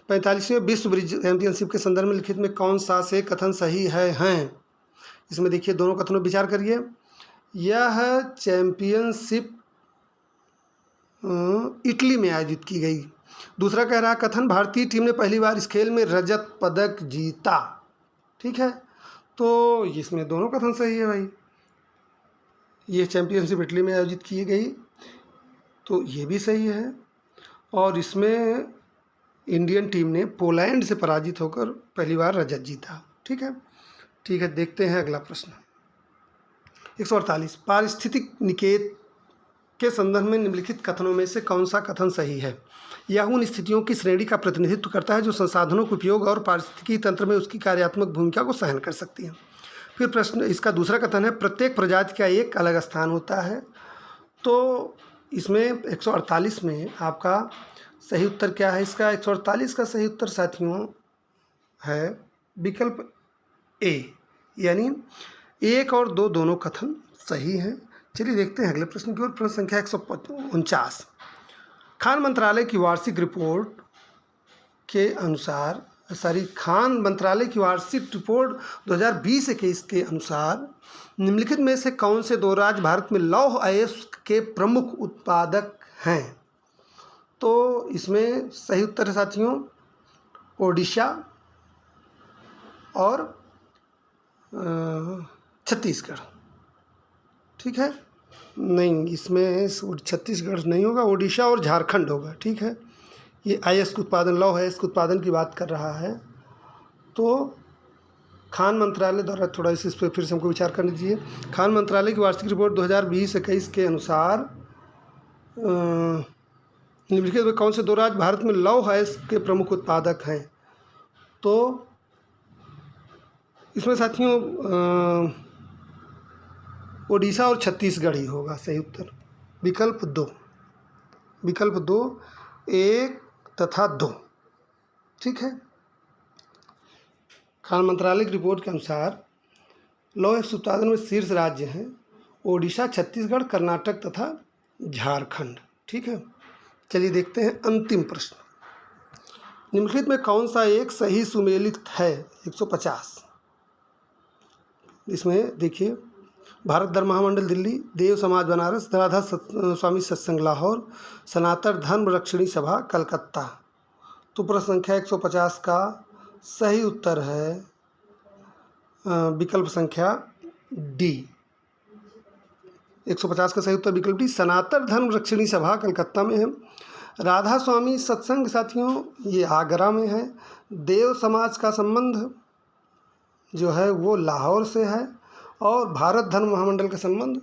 45वें विश्व ब्रिज चैंपियनशिप के संदर्भ में लिखित में कौन सा से कथन सही हैं? इसमें देखिए दोनों कथनों विचार करिए। यह चैंपियनशिप इटली में आयोजित की गई। दूसरा कह रहा कथन भारतीय टीम ने पहली बार इस खेल में रजत पदक जीता। ठीक है, तो इसमें दोनों कथन सही है भाई। ये चैंपियनशिप इटली में आयोजित की गई तो ये भी सही है। और इसमें इंडियन टीम ने पोलैंड से पराजित होकर पहली बार रजत जीता। ठीक है, ठीक है, देखते हैं अगला प्रश्न 148। पारिस्थितिक निकेत के संदर्भ में निम्नलिखित कथनों में से कौन सा कथन सही है? यह उन स्थितियों की श्रेणी का प्रतिनिधित्व करता है जो संसाधनों के उपयोग और पारिस्थितिकी तंत्र में उसकी कार्यात्मक भूमिका को सहन कर सकती है। फिर प्रश्न इसका दूसरा कथन है प्रत्येक प्रजाति का एक अलग स्थान होता है। तो इसमें 148 में आपका सही उत्तर क्या है? इसका 148 का सही उत्तर साथियों है विकल्प ए, यानी 1 और 2 दोनों कथन सही हैं। चलिए देखते हैं अगले प्रश्न की ओर। प्रश्न संख्या 149। खान मंत्रालय की वार्षिक रिपोर्ट के अनुसार खान मंत्रालय की वार्षिक रिपोर्ट 2020-21 के अनुसार निम्नलिखित में से कौन से दो राज्य भारत में लौह अयस्क के प्रमुख उत्पादक हैं? तो इसमें सही उत्तर है साथियों ओडिशा और छत्तीसगढ़। ठीक है, नहीं इसमें छत्तीसगढ़ नहीं होगा, ओडिशा और झारखंड होगा। ठीक है, ये अयस्क उत्पादन, लौह अयस्क उत्पादन की बात कर रहा है। तो खान मंत्रालय द्वारा थोड़ा इस पर फिर से हमको विचार करने दीजिए। खान मंत्रालय की वार्षिक रिपोर्ट 2020-21 के अनुसार निम्नलिखित में कौन से दो राज्य भारत में लौह अयस्क के प्रमुख उत्पादक हैं? तो इसमें साथियों ओडिशा और छत्तीसगढ़ ही होगा सही उत्तर। विकल्प दो 1 तथा 2। ठीक है, खान मंत्रालय की रिपोर्ट के अनुसार लौह अयस्क उत्पादन में शीर्ष राज्य हैं ओडिशा, छत्तीसगढ़, कर्नाटक तथा झारखंड। ठीक है, चलिए देखते हैं अंतिम प्रश्न। निम्नलिखित में कौन सा एक सही सुमेलित है? 150। इसमें देखिए भारत धर्म महामंडल दिल्ली, देव समाज बनारस, राधा स्वामी सत्संग लाहौर, सनातन धर्म रक्षणी सभा कलकत्ता। तो प्रश्न संख्या 150 का सही उत्तर है विकल्प संख्या डी। 150 का सही उत्तर विकल्प डी, सनातन धर्म रक्षणी सभा कलकत्ता में है। राधा स्वामी सत्संग साथियों ये आगरा में है। देव समाज का संबंध जो है वो लाहौर से है और भारत धर्म महामंडल का संबंध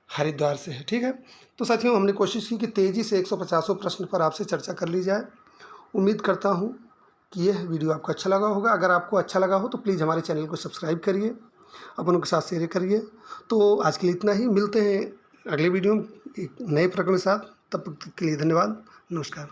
हरिद्वार से है। ठीक है, तो साथियों हमने कोशिश की कि तेज़ी से 150 प्रश्न पर आपसे चर्चा कर ली जाए। उम्मीद करता हूँ कि यह वीडियो आपको अच्छा लगा होगा। अगर आपको अच्छा लगा हो तो प्लीज़ हमारे चैनल को सब्सक्राइब करिए, अपनों के साथ शेयर करिए। तो आज के लिए इतना ही, मिलते हैं अगले वीडियो में एक नए प्रकरण के साथ। तब तक के लिए धन्यवाद, नमस्कार।